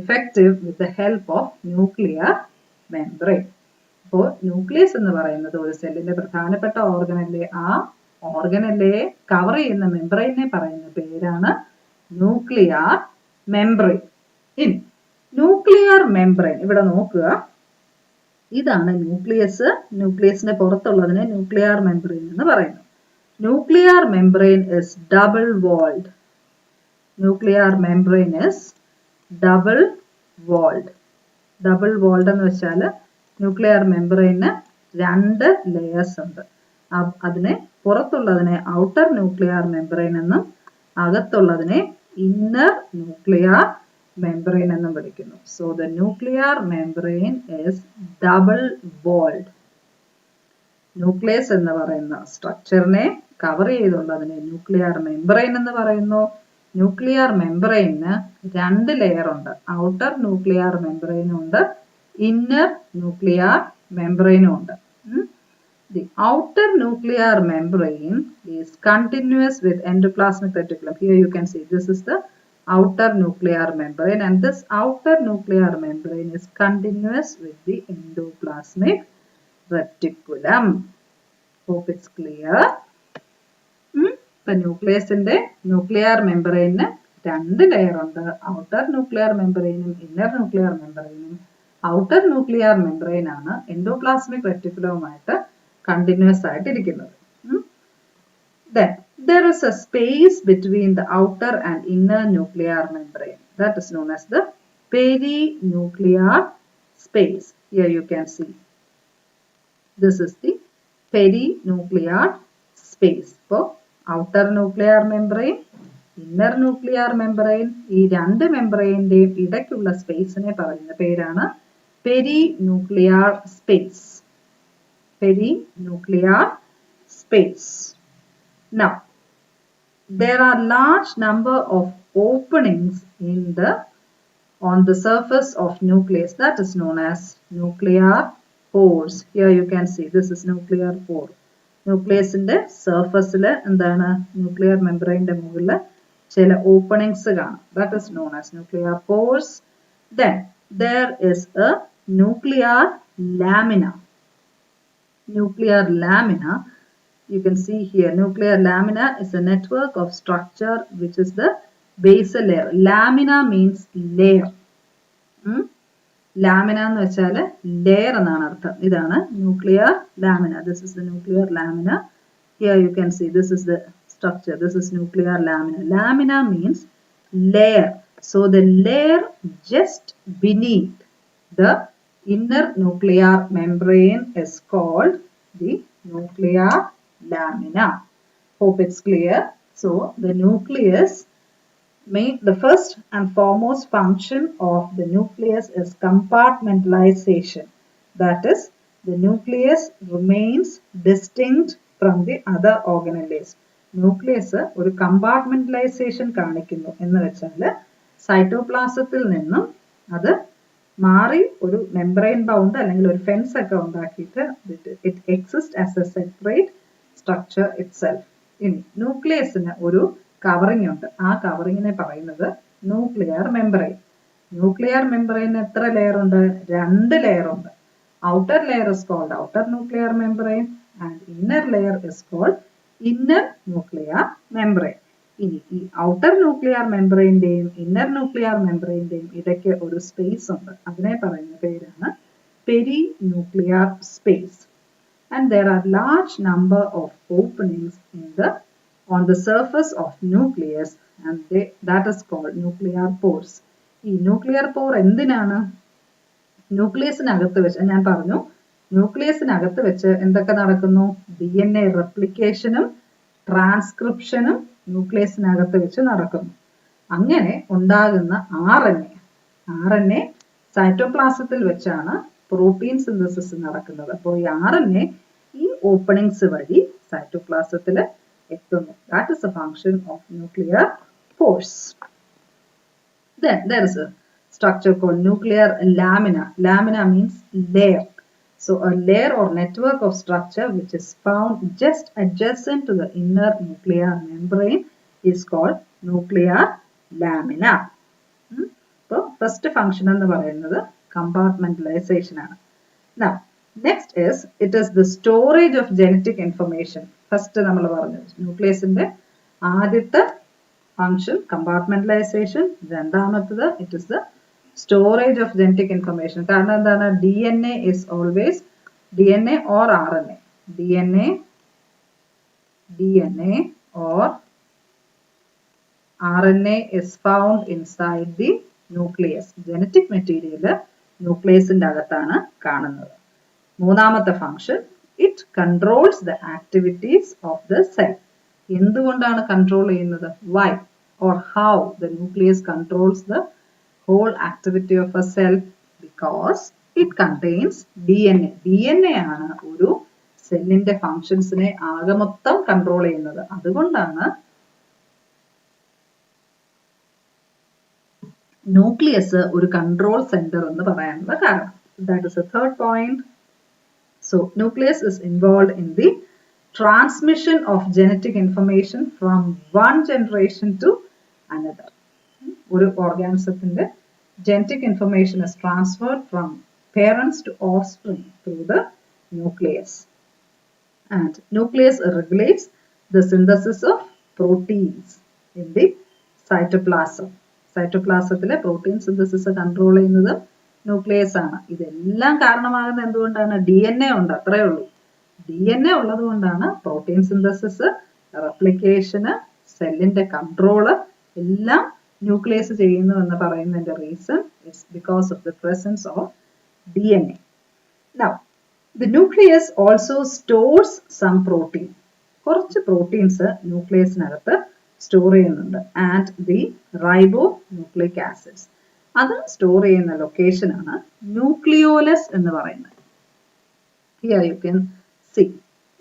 effective with the help of nuclear membrane. അപ്പോൾ ന്യൂക്ലിയസ് എന്ന് പറയുന്നത് ഒരു സെല്ലിന്റെ പ്രധാനപ്പെട്ട ഓർഗനല്ലേ. ആ ഓർഗനല്ലേ കവർ ചെയ്യുന്ന മെംബ്രെയിനെ പറയുന്ന പേരാണ് ന്യൂക്ലിയർ മെംബ്രെയിൻ. ഇനി ന്യൂക്ലിയർ മെംബ്രെയിൻ ഇവിടെ നോക്കുക, ഇതാണ് ന്യൂക്ലിയസ്. ന്യൂക്ലിയസിന്റെ പുറത്തുള്ളതിനെ ന്യൂക്ലിയർ മെംബ്രെയിൻ എന്ന് പറയുന്നു. Nuclear membrane is double walled. Nuclear membrane is double walled. Double walled എന്ന് വെച്ചാൽ ന്യൂക്ലിയർ മെംബ്രെയിന് 2 ലെയേഴ്സ് ഉണ്ട്. അതിനെ പുറത്തുള്ളതിനെ ഔട്ടർ ന്യൂക്ലിയർ മെംബ്രെയിൻ എന്നും അകത്തുള്ളതിനെ ഇന്നർ ന്യൂക്ലിയർ മെംബ്രെയിൻ എന്നും വിളിക്കുന്നു. So the nuclear membrane is double walled. Nucleus എന്ന് പറയുന്ന സ്ട്രക്ചറിനെ കവർ ചെയ്തുള്ളതിനെ ന്യൂക്ലിയർ മെംബ്രെയിൻ എന്ന് പറയുന്നു. ന്യൂക്ലിയർ മെംബ്രെയിന് 2 ലെയർ ഉണ്ട്. ഔട്ടർ ന്യൂക്ലിയർ മെംബ്രെയിനും ഉണ്ട്, ഇന്നർ ന്യൂക്ലിയർ മെംബ്രെയിനും ഉണ്ട്. The outer nuclear membrane is continuous with endoplasmic reticulum. Here you can see this is the outer nuclear membrane, and this outer nuclear membrane is continuous with the endoplasmic reticulum. Hope it's clear. The nucleus in the nuclear membrane 2 layer ഉണ്ട്. outer nuclear membrane inner nuclear membrane. outer nuclear membrane ആണ് endoplasmic reticulum continuous ആയിട്ടിരിക്കുന്നത്. Then there is a space between the outer and inner nuclear membrane. That is known as the perinuclear space. Here you can see. This is the perinuclear space. So outer nuclear membrane, inner nuclear membrane, ഈ 2 മെംബ്രെയിന്റെയും ഇടയ്ക്കുള്ള സ്പേസിനെ പറയുന്ന പേരാണ് perinuclear space. Perinuclear space. Now, there are large number of openings on the surface of nucleus. That is known as nuclear pores. Here you can see this is nuclear pore. Nucleus in the surface le endana nuclear membrane de mugilla chela openings കാണാം. That is known as nuclear pores. Then there is a nuclear lamina. Nuclear lamina, you can see here, nuclear lamina is a network of structure which is the basal layer. Lamina means layer. Lamina എന്ന് വെച്ചാൽ layer എന്നാണ് അർത്ഥം. ഇതാണ് nuclear lamina. This is the nuclear lamina. Here you can see this is the structure. This is nuclear lamina. Lamina means layer. So the layer just beneath the inner nuclear membrane is called the nuclear lamina. Hope it's clear. So the nucleus, the first and foremost function of the nucleus is compartmentalization. That is, the nucleus remains distinct from the other organelles. Nucleus ഒരു compartmentalization കാണിക്കുന്നു എന്ന് വെച്ചാൽ സൈറ്റോപ്ലാസത്തിൽ നിന്നും അത് മാറി ഒരു membrane bound അല്ലെങ്കിൽ ഒരു ഫെൻസ് ഒക്കെ ഉണ്ടാക്കിയിട്ട് it exists as a separate structure itself. ഇനി ന്യൂക്ലിയസിന് ഒരു കവറിംഗ് ഉണ്ട്. ആ കവറിങ്ങിനെ പറയുന്നത് ന്യൂക്ലിയർ മെംബ്രെയിൻ. ന്യൂക്ലിയർ മെംബ്രെയിന് എത്ര ലെയർ ഉണ്ട്? 2 ലെയർ ഉണ്ട്. Outer layer is called outer nuclear membrane and inner layer is called inner nuclear membrane. ഇനി ഈ ഔട്ടർ ന്യൂക്ലിയർ മെംബ്രെയിൻ്റെയും ഇന്നർ ന്യൂക്ലിയർ മെംബ്രെയിൻ്റെയും ഇടയ്ക്ക് ഒരു സ്പേസ് ഉണ്ട്. അതിനെ പറയുന്ന പേരാണ് peri nuclear space. And there are large number of openings on the surface of nucleus, and that is called nuclear pores. ഈ nuclear പോർ എന്തിനാണ്? ന്യൂക്ലിയസിനകത്ത് വെച്ച് ഞാൻ പറഞ്ഞു, ന്യൂക്ലിയസിനകത്ത് വെച്ച് എന്തൊക്കെ നടക്കുന്നു? DNA റെപ്ലിക്കേഷനും ട്രാൻസ്ക്രിപ്ഷനും ന്യൂക്ലിയസിനകത്ത് വെച്ച് നടക്കുന്നു. അങ്ങനെ ഉണ്ടാകുന്ന RNA സൈറ്റോപ്ലാസത്തിൽ വെച്ചാണ് പ്രോട്ടീൻ സിന്തസിസ് നടക്കുന്നത്. അപ്പോൾ ഈ RNA ഈ ഓപ്പണിങ്സ് വഴി സൈറ്റോപ്ലാസത്തിൽ എത്തുന്നു. That is the function of nuclear pores. Then there is a structure called nuclear lamina. Lamina means layer. So a layer or network of structure which is found just adjacent to the inner nuclear membrane is called nuclear lamina. So first function എന്ന് പറയുന്നത് compartmentalization ആണ്. Now next is it is the storage of genetic information. First നമ്മൾ പറഞ്ഞു ന്യൂക്ലിയസിന്റെ ആദ്യത്തെ function compartmentalization, രണ്ടാമത്തേത് it is the storage of genetic information. കാരണം എന്താണ്? DNA is always DNA or RNA. DNA or RNA is found inside the nucleus. Genetic material ന്യൂക്ലിയസിന്റെ അകത്താണ് കാണുന്നത്. മൂന്നാമത്തെ function it controls the activities of the cell. എന്തുകൊണ്ടാണ് control ചെയ്യുന്നത്? Why or how the nucleus controls the whole activity of a cell? Because it contains DNA. DNA ആണ് ഒരു സെല്ലിന്റെ ഫങ്ഷൻസിനെ ആകെ മൊത്തം കൺട്രോൾ ചെയ്യുന്നത്. അതുകൊണ്ടാണ് ന്യൂക്ലിയസ് ഒരു കൺട്രോൾ സെന്റർ എന്ന് പറയാനുള്ള കാരണം. That is the third point. So nucleus is involved in the transmission of genetic information from one generation to another. ഒരു ഓർഗാനിസത്തിന്റെ genetic information is transferred from parents to offspring through the nucleus. And nucleus regulates the synthesis of proteins in the cytoplasm. സൈറ്റോപ്ലാസത്തിലെ protein synthesis control ചെയ്യുന്നത് nucleus ആണ്. ഇതെല്ലാം കാരണമാകുന്നത് എന്തുകൊണ്ടാണ്? DNA ഉണ്ട്, അത്രേ ഉള്ളൂ. DNA ഉള്ളത് കൊണ്ടാണ് പ്രോട്ടീൻ സിന്തസിസ്, റെപ്ലിക്കേഷന്, സെല്ലിന്റെ കൺട്രോള് എല്ലാം ന്യൂക്ലിയസ് ചെയ്യുന്നു എന്ന് പറയുന്നതിന്റെ reason it's because of the presence of DNA. Now, the nucleus also stores some protein. കുറച്ച് പ്രോട്ടീൻസ് ന്യൂക്ലിയസിനകത്ത് സ്റ്റോർ ചെയ്യുന്നുണ്ട്. ആൻഡ് ദി റൈബോന്യൂക്ലിക് ആസിഡ്സ് അത് സ്റ്റോർ ചെയ്യുന്ന ലൊക്കേഷൻ ആണ് ന്യൂക്ലിയോലസ് എന്ന് പറയുന്നത്. Here you can see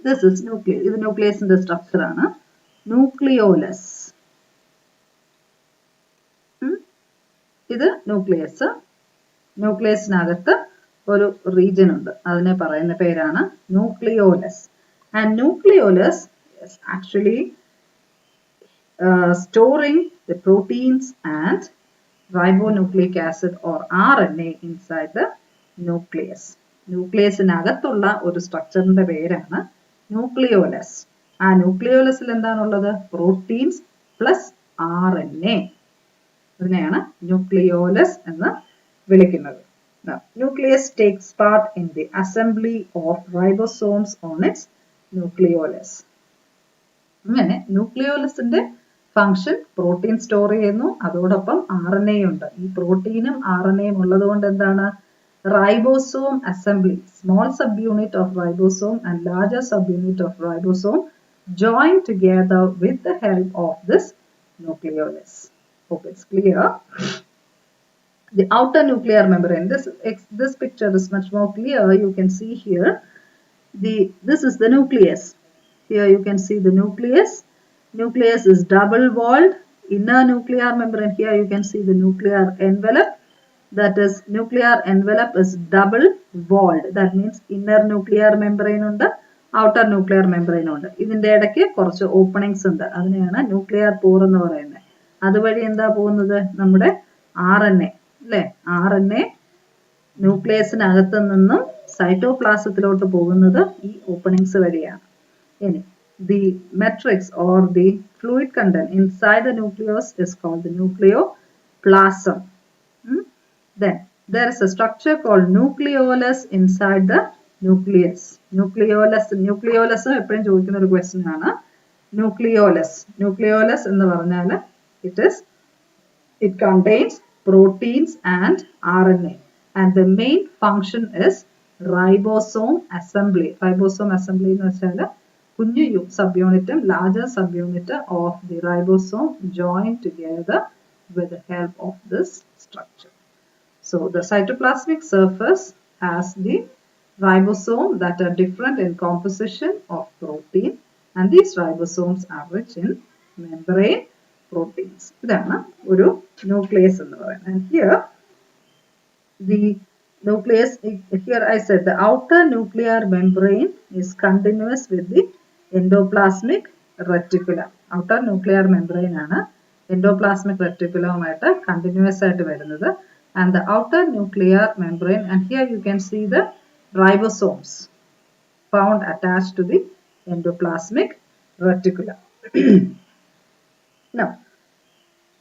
this is nucleus. ഇത് ന്യൂക്ലിയസിന്റെ structure ആണ്. ന്യൂക്ലിയോലസ്, ഇത് ന്യൂക്ലിയസ്. ന്യൂക്ലിയസിനകത്ത് ഒരു റീജിയൻ ഉണ്ട്, അതിനെ പറയുന്ന പേരാണ് nucleolus. And nucleolus is actually storing the proteins and ribonucleic acid or RNA inside the nucleus. ന്യൂക്ലിയസിനകത്തുള്ള ഒരു സ്ട്രക്ചറിന്റെ പേരാണ് ന്യൂക്ലിയോലസ്. ആ ന്യൂക്ലിയോലസിൽ എന്താണുള്ളത്? Proteins plus RNA. അതിനെയാണ് ന്യൂക്ലിയോലസ് എന്ന് വിളിക്കുന്നത്. Nucleus takes part in the assembly of ribosomes on its nucleolus. അങ്ങനെ ന്യൂക്ലിയോലസിന്റെ function protein store ചെയ്യുന്നു, അതോടൊപ്പം RNA ഉണ്ട്. ഈ പ്രോട്ടീനും RNAയും ഉള്ളത് കൊണ്ട് എന്താണ്? Ribosome assembly, small sub unit of ribosome and larger sub unit of ribosome join together with the help of this nucleolus. Hope it's clear. The outer nuclear membrane. This picture is much more clear. You can see here. This is the nucleus. Here you can see the nucleus. Nucleus is double-walled. Inner nuclear membrane. Here you can see the nuclear envelope. That is, nuclear envelope is double-walled. That means inner nuclear membrane ഉണ്ട്, outer nuclear membrane ഉണ്ട്. ഇതിന്റെ ഇടയ്ക്ക് കുറച്ച് openings ഉണ്ട്. അതിനെയാണ് nuclear പോർ എന്ന് പറയുന്നത്. അതുവഴി എന്താ പോകുന്നത്? നമ്മുടെ RNA, അല്ലേ? RNA ന്യൂക്ലിയസിനകത്ത് നിന്നും സൈറ്റോപ്ലാസത്തിലോട്ട് പോകുന്നത് ഈ ഓപ്പണിങ്സ് വഴിയാണ്. ഇനി the matrix or the fluid content inside the nucleus is called the nucleoplasm. Then there is a structure called nucleolus inside the nucleus. Nucleolus എപ്പോഴും ചോദിക്കുന്ന ഒരു question ആണ്. Nucleolus എന്ന് പറഞ്ഞാൽ it contains proteins and RNA, and the main function is ribosome assembly. Ribosome assembly എന്ന് വെച്ചാൽ കുഞ്ഞു subunit larger subunit of the ribosome joined together with the help of this structure. So the cytoplasmic surface has the ribosome that are different in composition of protein, and these ribosomes are rich in membrane proteins. ഇതാണ് ഒരു nucleus എന്ന് പറയുന്നത്. And here the nucleus, here I said the outer nuclear membrane is continuous with the endoplasmic reticulum. Outer nuclear membrane ആണ് endoplasmic reticulum ആയിട്ട് continuous ആയിട്ട് വരുന്നത്. And the outer nuclear membrane, and here you can see the ribosomes found attached to the endoplasmic reticulum. Now,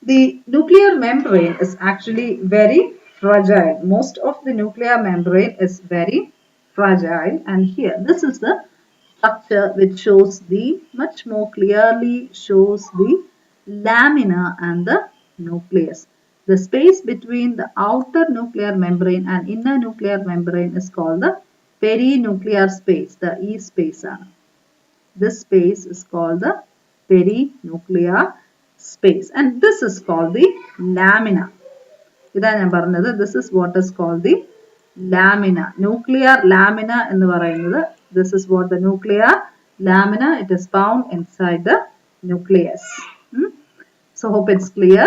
the nuclear membrane is actually very fragile. Most of the nuclear membrane is very fragile, and here this is the structure which shows the much more clearly shows the lamina and the nucleus. The space between the outer nuclear membrane and inner nuclear membrane is called the perinuclear space, the E space. This space is called the perinuclear space, and this is called the lamina. This is what is called the lamina. Nuclear lamina ennu parayunnathu. This is what the nuclear lamina, it is found inside the nucleus. So hope it's clear.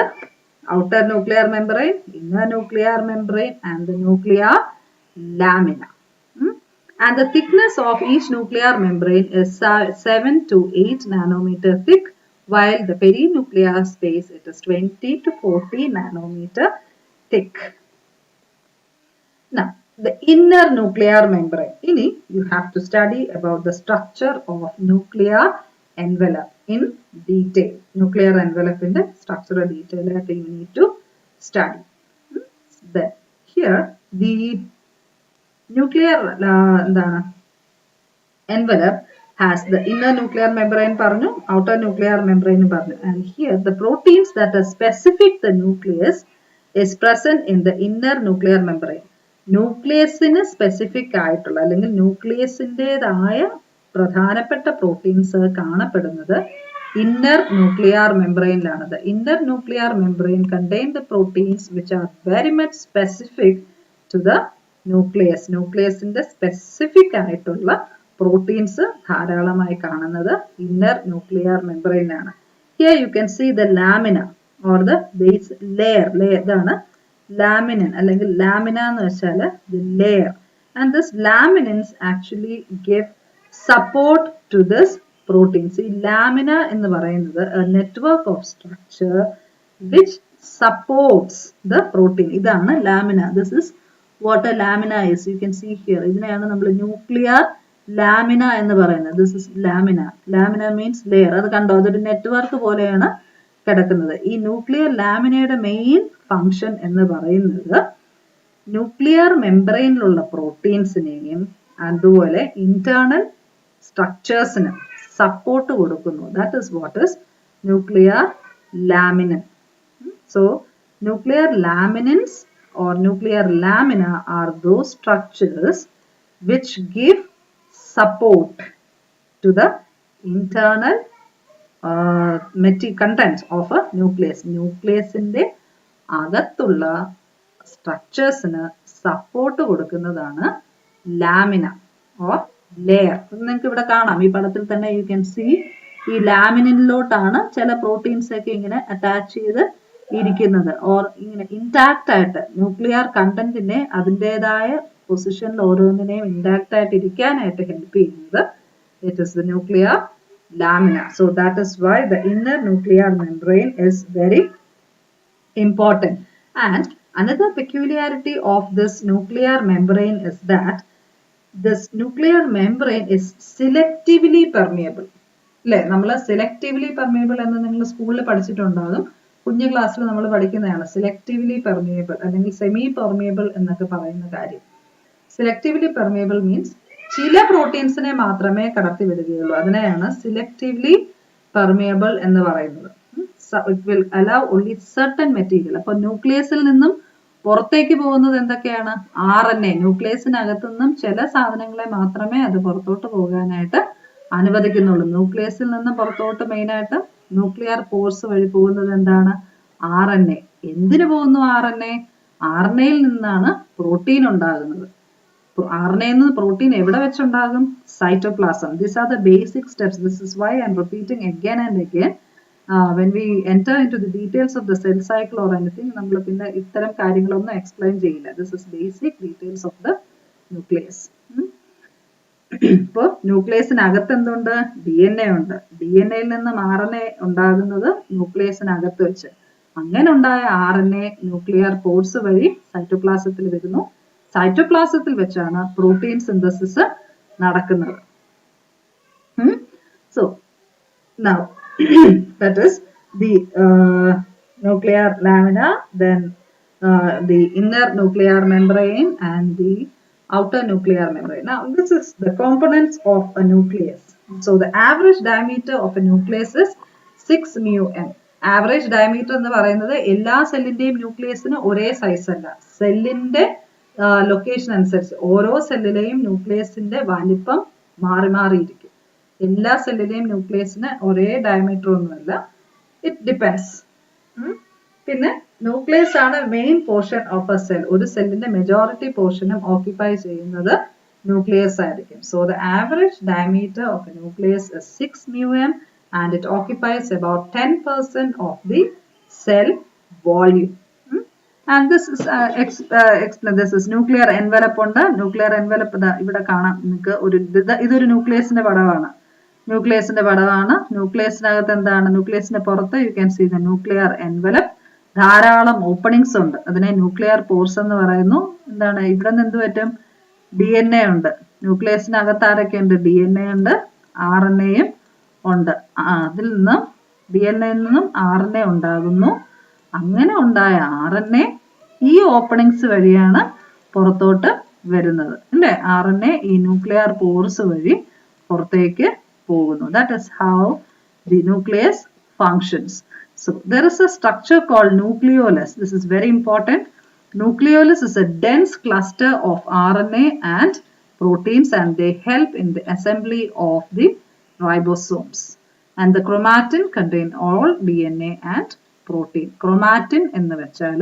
Outer nuclear membrane, inner nuclear membrane, and the nuclear lamina. And the thickness of each nuclear membrane is 7 to 8 nanometer thick, while the perinuclear space it is 20 to 40 nanometer thick. Now, the inner nuclear membrane. You have to study about the structure of nuclear envelope in detail. Nuclear envelope in the structural detail that you need to study. Then here the nuclear envelope has the inner nuclear membrane outer nuclear membrane and here the proteins that are specific the nucleus is present in the inner nuclear membrane. Nucleus in a specific ആയിട്ടുള്ള അല്ലെങ്കിൽ ന്യൂക്ലിയസിൻ്റെതായ പ്രധാനപ്പെട്ട proteins കാണപ്പെടുന്നത് inner nuclear membrane ലാണ്. The inner nuclear membrane contain the proteins which are very much specific to the nucleus. Nucleusന്റെ specific ആയിട്ടുള്ള proteins ധാരാളമായി കാണുന്നത് inner nuclear membrane ലാണ്. Here you can see the lamina or the base layer. ഇതാണ് laminin അല്ലെങ്കിൽ lamina എന്ന് വെച്ചാൽ the layer. And this laminins actually give support to this protein. See, lamina എന്ന് പറയുന്നത് a network of structure which supports the protein. ഇതാണ് lamina. This is what a lamina is. You can see here. ഇതിനെയാണ് നമ്മൾ nuclear lamina എന്ന് പറയുന്നത്. This is lamina. Lamina means layer. അത് കണ്ടോ, അതൊരു നെറ്റ്വർക്ക് പോലെയാണ് കിടക്കുന്നത്. ഈ ന്യൂക്ലിയർ ലാമിനയുടെ മെയിൻ ഫംഗ്ഷൻ എന്ന് പറയുന്നത് ന്യൂക്ലിയർ മെംബ്രെയിനിലുള്ള പ്രോട്ടീൻസിനെയും അതുപോലെ ഇന്റേണൽ സ്ട്രക്ചേഴ്സിന് സപ്പോർട്ട് കൊടുക്കുന്നു. That is what is nuclear laminin. So nuclear laminins or nuclear lamina are those structures which give support to the internal contents of a nucleus. Nucleusന്റെ അകത്തുള്ള സ്ട്രക്ചേഴ്സിന് support കൊടുക്കുന്നതാണ് lamina or layer. നിങ്ങൾക്ക് ഇവിടെ കാണാം, ഈ പടത്തിൽ തന്നെ യു ക്യാൻ സീ ഈ ലാമിനിലോട്ടാണ് ചില പ്രോട്ടീൻസ് ഒക്കെ ഇങ്ങനെ അറ്റാച്ച് ചെയ്ത് ഇരിക്കുന്നത് ഓർ ഇങ്ങനെ ഇൻടാക്ട് ആയിട്ട് ന്യൂക്ലിയർ കണ്ടന്റിനെ അതിൻ്റെതായ പൊസിഷനിൽ ഓരോന്നിനെയും ഇൻടാക്ട് ആയിട്ട് ഇരിക്കാനായിട്ട് ഹെൽപ്പ് ചെയ്യുന്നത് it is the nuclear lamina. So that is why the inner nuclear membrane is very important. And another peculiarity of this nuclear membrane is that this nuclear membrane is selectively permeable. അല്ലേ? നമ്മൾ selectively permeable എന്ന് നിങ്ങൾ സ്കൂളിൽ പഠിച്ചിട്ടുണ്ടാകും. കുഞ്ഞു ക്ലാസ്സിൽ നമ്മൾ പഠിക്കുന്നതാണ് selectively permeable അല്ലെങ്കിൽ സെമി പെർമിയബിൾ എന്നൊക്കെ പറയുന്ന കാര്യം. സെലക്റ്റീവ്ലി പെർമിയബിൾ മീൻസ് ചില പ്രോട്ടീൻസിനെ മാത്രമേ കടത്തിവിടുകയുള്ളൂ. അതിനെയാണ് സെലക്റ്റീവ്ലി പെർമിയബിൾ എന്ന് പറയുന്നത്. It will allow only certain material. അപ്പൊ ന്യൂക്ലിയസിൽ നിന്നും പുറത്തേക്ക് പോകുന്നത് എന്തൊക്കെയാണ്? RNA. ന്യൂക്ലിയസിനകത്തു നിന്നും ചില സാധനങ്ങളെ മാത്രമേ അത് പുറത്തോട്ട് പോകാനായിട്ട് അനുവദിക്കുന്നുള്ളൂ. ന്യൂക്ലിയസിൽ നിന്ന് പുറത്തോട്ട് മെയിനായിട്ട് ന്യൂക്ലിയർ പോർസ് വഴി പോകുന്നത് എന്താണ്? RNA. എന്തിനു പോകുന്നു RNA? RNAയിൽ നിന്നാണ് പ്രോട്ടീൻ ഉണ്ടാകുന്നത്. RNA നിന്ന് പ്രോട്ടീൻ എവിടെ വെച്ചുണ്ടാകും? Cytoplasm. These are the basic steps. This is why I am repeating again and again. When we enter into the details of the cell cycle or anything, നമ്മൾ പിന്നെ ഇത്തരം കാര്യങ്ങളൊന്നും explain ചെയ്യില്ല. This is basic details of the nucleus. ഇപ്പോൾ ന്യൂക്ലിയസിനകത്ത് എന്തുണ്ട്? DNA ഉണ്ട്. DNA-യിൽ നിന്നും RNA ഉണ്ടാകുന്നത് ന്യൂക്ലിയസിനകത്ത് വെച്ച്. അങ്ങനെ ഉണ്ടായ RNA ന്യൂക്ലിയർ പോർസ് വഴി സൈറ്റോപ്ലാസത്തിൽ വരുന്നു. സൈറ്റോപ്ലാസത്തിൽ വെച്ചാണ് പ്രോട്ടീൻ സിന്തസിസ് നടക്കുന്നത്. So now that is the nuclear lamina, then the inner nuclear membrane and the outer nuclear membrane. Now this is the components of a nucleus. So the average diameter of a nucleus is 6 μm. Average diameter എന്ന് പറയുന്നത് എല്ലാ സെല്ലിന്റെയും ന്യൂക്ലിയസിന് ഒരേ size അല്ല. സെല്ലിന്റെ location അനുസരിച്ച് ഓരോ സെല്ലിലെയും ന്യൂക്ലിയസിന്റെ വലിപ്പം മാറി മാറിയിരിക്കും. എല്ലാ സെല്ലിലെയും ന്യൂക്ലിയസിന് ഒരേ ഡയമീറ്റർ ഒന്നുമല്ല. It depends. പിന്നെ ന്യൂക്ലിയസ് ആണ് main portion of A cell. ഒരു സെല്ലിന്റെ മെജോറിറ്റി പോർഷനും ഓക്യുപ്പൈ ചെയ്യുന്നത് ന്യൂക്ലിയസ് ആയിരിക്കും. So the average diameter of A nucleus is 6 μm and it occupies about 10% of the cell volume. And this is this is nuclear envelope ഉണ്ട്. Nuclear envelope ഇവിടെ കാണാം നിങ്ങൾക്ക്. ഇതൊരു ന്യൂക്ലിയസിന്റെ പടമാണ്. ന്യൂക്ലിയസിനകത്ത് എന്താണ്? ന്യൂക്ലിയസിന്റെ പുറത്ത് you can see the nuclear envelope. ധാരാളം ഓപ്പണിങ്സ് ഉണ്ട്. അതിനെ ന്യൂക്ലിയർ പോർസ് എന്ന് പറയുന്നു. എന്താണ്? ഇവിടെ നിന്ന് എന്ത് പറ്റും? DNA ഉണ്ട്. ന്യൂക്ലിയസിനകത്ത് ആരൊക്കെ ഉണ്ട്? DNA ഉണ്ട്, RNAയും ഉണ്ട്. അതിൽ നിന്നും DNA-യിൽ നിന്നും RNA ഉണ്ടാകുന്നു. അങ്ങനെ ഉണ്ടായ RNA ഈ ഓപ്പണിങ്സ് വഴിയാണ് പുറത്തോട്ട് വരുന്നത്, അല്ലേ? RNA ഈ ന്യൂക്ലിയർ പോർസ് വഴി പുറത്തേക്ക് പോകുന്നു. That is how the nucleus functions. So there is a structure called nucleolus. This is very important. Nucleolus is a dense cluster of RNA and proteins and they help in the assembly of the ribosomes. And the chromatin contain all DNA and protein. Chromatin എന്ന് വെച്ചാൽ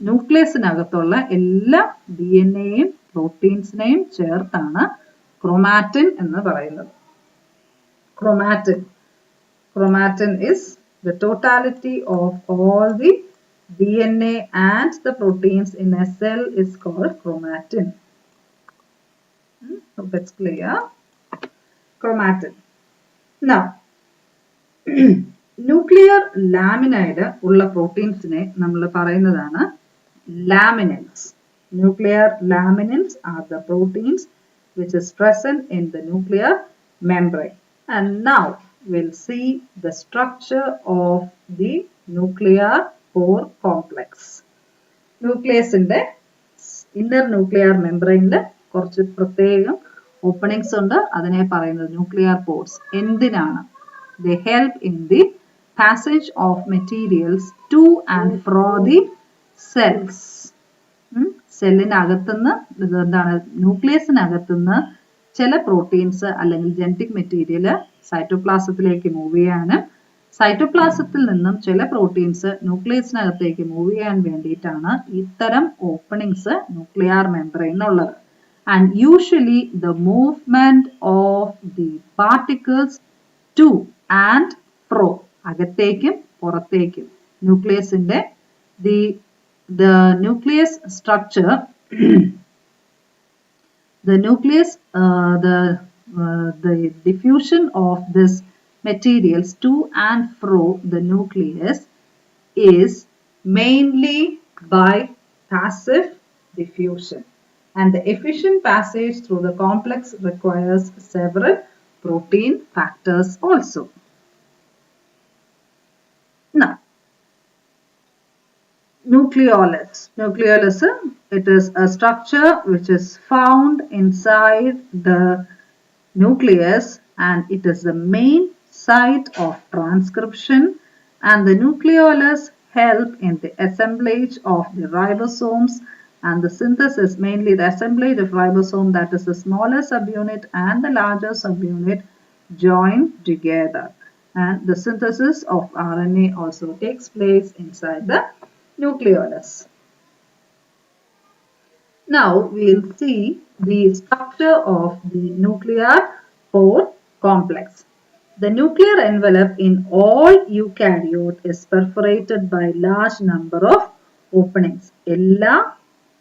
ന്യൂക്ലിയസിനകത്തുള്ള എല്ലാ DNA-യും പ്രോട്ടീൻസിനെയും ചേർത്താണ് chromatin എന്ന് പറയുന്നത്. Chromatin is the totality of all the DNA and the proteins in a cell is called chromatin. Hope it's clear. Chromatin. Now, nuclear ലാമിനൈഡ് ഉള്ള പ്രോട്ടീൻസിനെ നമ്മൾ പറയുന്നതാണ് laminins. Nuclear laminins are the proteins which is present in the nuclear membrane. And now we'll see the structure of the nuclear pore complex. ന്യൂക്ലിയസിന്റെ inner nuclear മെംബ്രെയിനിൽ കുറച്ച് പ്രത്യേകം openings ഉണ്ട്. അതിനെ പറയുന്നത് ന്യൂക്ലിയർ പോർസ്. എന്തിനാണ്? They help in the passage of materials to and from the cells. സെല്ലിനകത്തുനിന്ന് എന്താണ്? ന്യൂക്ലിയസിനകത്തുനിന്ന് ചില പ്രോട്ടീൻസ് അല്ലെങ്കിൽ ജനറ്റിക് മെറ്റീരിയൽ സൈറ്റോപ്ലാസത്തിലേക്ക് മൂവ് ചെയ്യാനും സൈറ്റോപ്ലാസത്തിൽ നിന്നും ചില പ്രോട്ടീൻസ് ന്യൂക്ലിയസിനകത്തേക്ക് മൂവ് ചെയ്യാൻ വേണ്ടിയിട്ടാണ് ഇത്തരം ഓപ്പണിങ്സ് ന്യൂക്ലിയർ മെംബ്രെയിനുള്ളത്. And usually the movement of the particles to and fro, അകത്തേക്കും പുറത്തേക്കും, ന്യൂക്ലിയസിന്റെ the nucleus structure the nucleus the diffusion of this materials to and fro the nucleus is mainly by passive diffusion, and the efficient passage through the complex requires several protein factors also. Now, Nucleolus. Nucleolus, it is a structure which is found inside the nucleus, and it is the main site of transcription, and the nucleolus help in the assemblage of the ribosomes and the synthesis, mainly the assemblage of ribosome, that is the smaller subunit and the larger subunit joined together, and the synthesis of RNA also takes place inside the nucleolus. Now we'll see the structure of the nuclear pore complex. The nuclear envelope in all eukaryote is perforated by large number of openings. എല്ലാ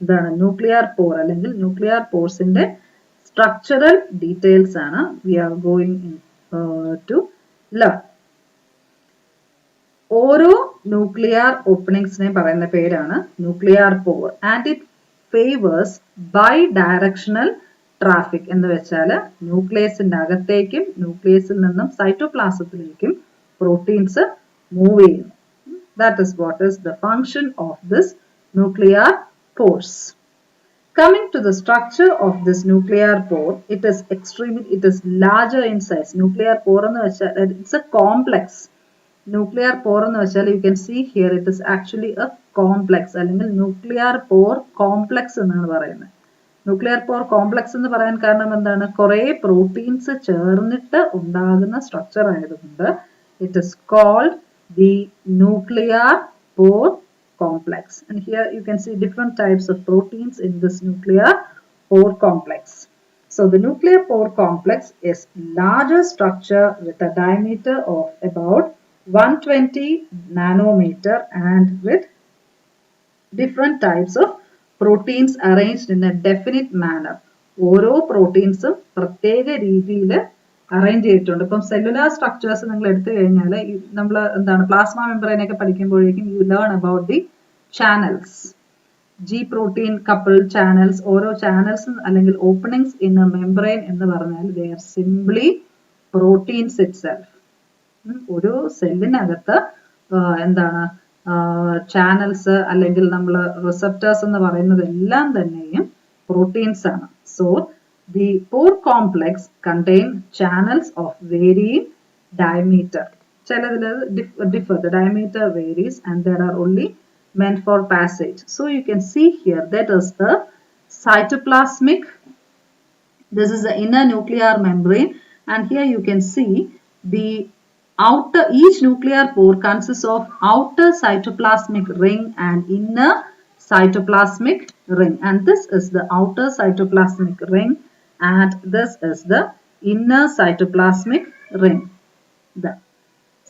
എന്താണ് nuclear pore അല്ലെങ്കിൽ nuclear പോർസിന്റെ structural details ആണ് we are going to learn. ഓരോ nuclear ഓപ്പണിങ്സിനെ പറയുന്ന പേരാണ് nuclear pore, and it favours bidirectional traffic എന്ന് വെച്ചാൽ ന്യൂക്ലിയസിന്റെ അകത്തേക്കും ന്യൂക്ലിയസിൽ നിന്നും സൈറ്റോപ്ലാസത്തിലേക്കും പ്രോട്ടീൻസ് മൂവ് ചെയ്യുന്നു. That is what is the function of this nuclear pores. Coming to the structure of this nuclear pore, it is larger in size. Nuclear pore എന്ന് വെച്ചാൽ it's a complex. Nuclear pore എന്ന് വെച്ചാൽ you can see here it is actually a complex അല്ലെങ്കിൽ nuclear pore complex എന്നാണ് പറയുന്നത്. Nuclear pore complex എന്ന് പറയാൻ കാരണം എന്താണ്? കുറേ പ്രോട്ടീൻസ് ചേർന്നിട്ട് ഉണ്ടാകുന്ന സ്ട്രക്ചർ ആയതുകൊണ്ട് it is called the nuclear pore complex. And here you can see different types of proteins in this nuclear pore complex. So the nuclear pore complex is larger structure with a diameter of about 120 nanometer and with different types of proteins arranged in a definite manner. ഓരോ പ്രോട്ടീൻസും പ്രത്യേക രീതിയിൽ arrange ചെയ്തിട്ടുണ്ട്. ഇപ്പം cellular structures നിങ്ങൾ എടുത്തു കഴിഞ്ഞാൽ നമ്മൾ എന്താണ് പ്ലാസ്മ മെമ്പറൈൻ ഒക്കെ പഠിക്കുമ്പോഴേക്കും you learn about the channels, G protein couple channels. ഓരോ ചാനൽസ് അല്ലെങ്കിൽ ഓപ്പണിങ്സ് ഇൻ എ മെമ്പറൈൻ എന്ന് പറഞ്ഞാൽ they are simply proteins itself. ഒരു സെല്ലിനകത്ത് എന്താണ് ചാനൽസ് അല്ലെങ്കിൽ നമ്മൾ റിസപ്റ്റേഴ്സ് എന്ന് പറയുന്നത് എല്ലാം തന്നെയും പ്രോട്ടീൻസ് ആണ്. So the pore complex contain channels of varying diameter. ചിലതിൽ differ, the diameter varies and there are only meant for passage. So you can see here that is the cytoplasmic, this is the inner nuclear membrane, and here you can see the outer, each nuclear pore consists of outer cytoplasmic ring and inner cytoplasmic ring, and this is the outer cytoplasmic ring and this is the inner cytoplasmic ring. The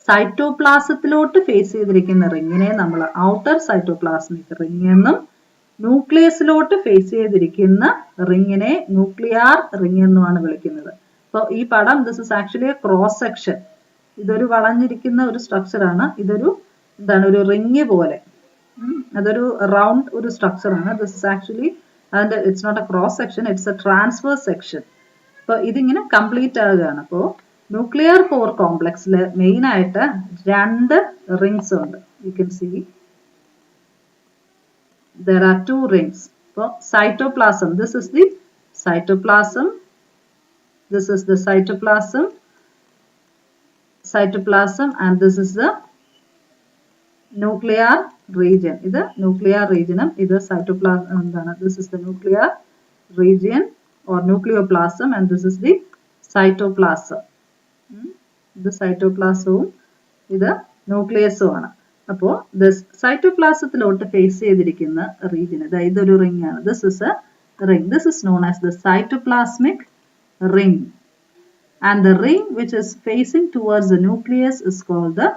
സൈറ്റോപ്ലാസത്തിലോട്ട് face ചെയ്തിരിക്കുന്ന റിങ്ങിനെ നമ്മൾ outer cytoplasmic ring എന്നും ന്യൂക്ലിയസിലോട്ട് face ചെയ്തിരിക്കുന്ന റിങ്ങിനെ nuclear ring എന്നുമാണ് വിളിക്കുന്നത്. അപ്പോൾ ഈ പടം this is actually A cross section. ഇതൊരു വളഞ്ഞിരിക്കുന്ന ഒരു സ്ട്രക്ചർ ആണ്. ഇതൊരു എന്താണ് ഒരു റിങ് പോലെ, അതൊരു റൗണ്ട് ഒരു സ്ട്രക്ചർ ആണ്. ദിസ് ഇസ് ആക്ച്വലി അതിന്റെ it's not a cross section, it's a transfer section. അപ്പോൾ ഇതിങ്ങനെ കംപ്ലീറ്റ് ആകുകയാണ്. അപ്പോൾ ന്യൂക്ലിയർ പോർ കോംപ്ലക്സിൽ മെയിൻ ആയിട്ട് രണ്ട് റിങ്സ് ഉണ്ട്. You can see there are two rings. അപ്പോൾ cytoplasm, this is the cytoplasm, this is the cytoplasm and this is the nuclear region. ഇത് nuclear region, ഇത് cytoplasm എന്താണ്? This is the nuclear region or nucleoplasm and this is the cytoplasm. ഇത് സൈറ്റോപ്ലാസവും ഇത് ന്യൂക്ലിയസും ആണ്. അപ്പോൾ സൈറ്റോപ്ലാസത്തിലോട്ട് face ചെയ്തിരിക്കുന്ന region ഇതൊരു ring ആണ്. This is A ring. This is known as the cytoplasmic ring and the ring which is facing towards the nucleus is called the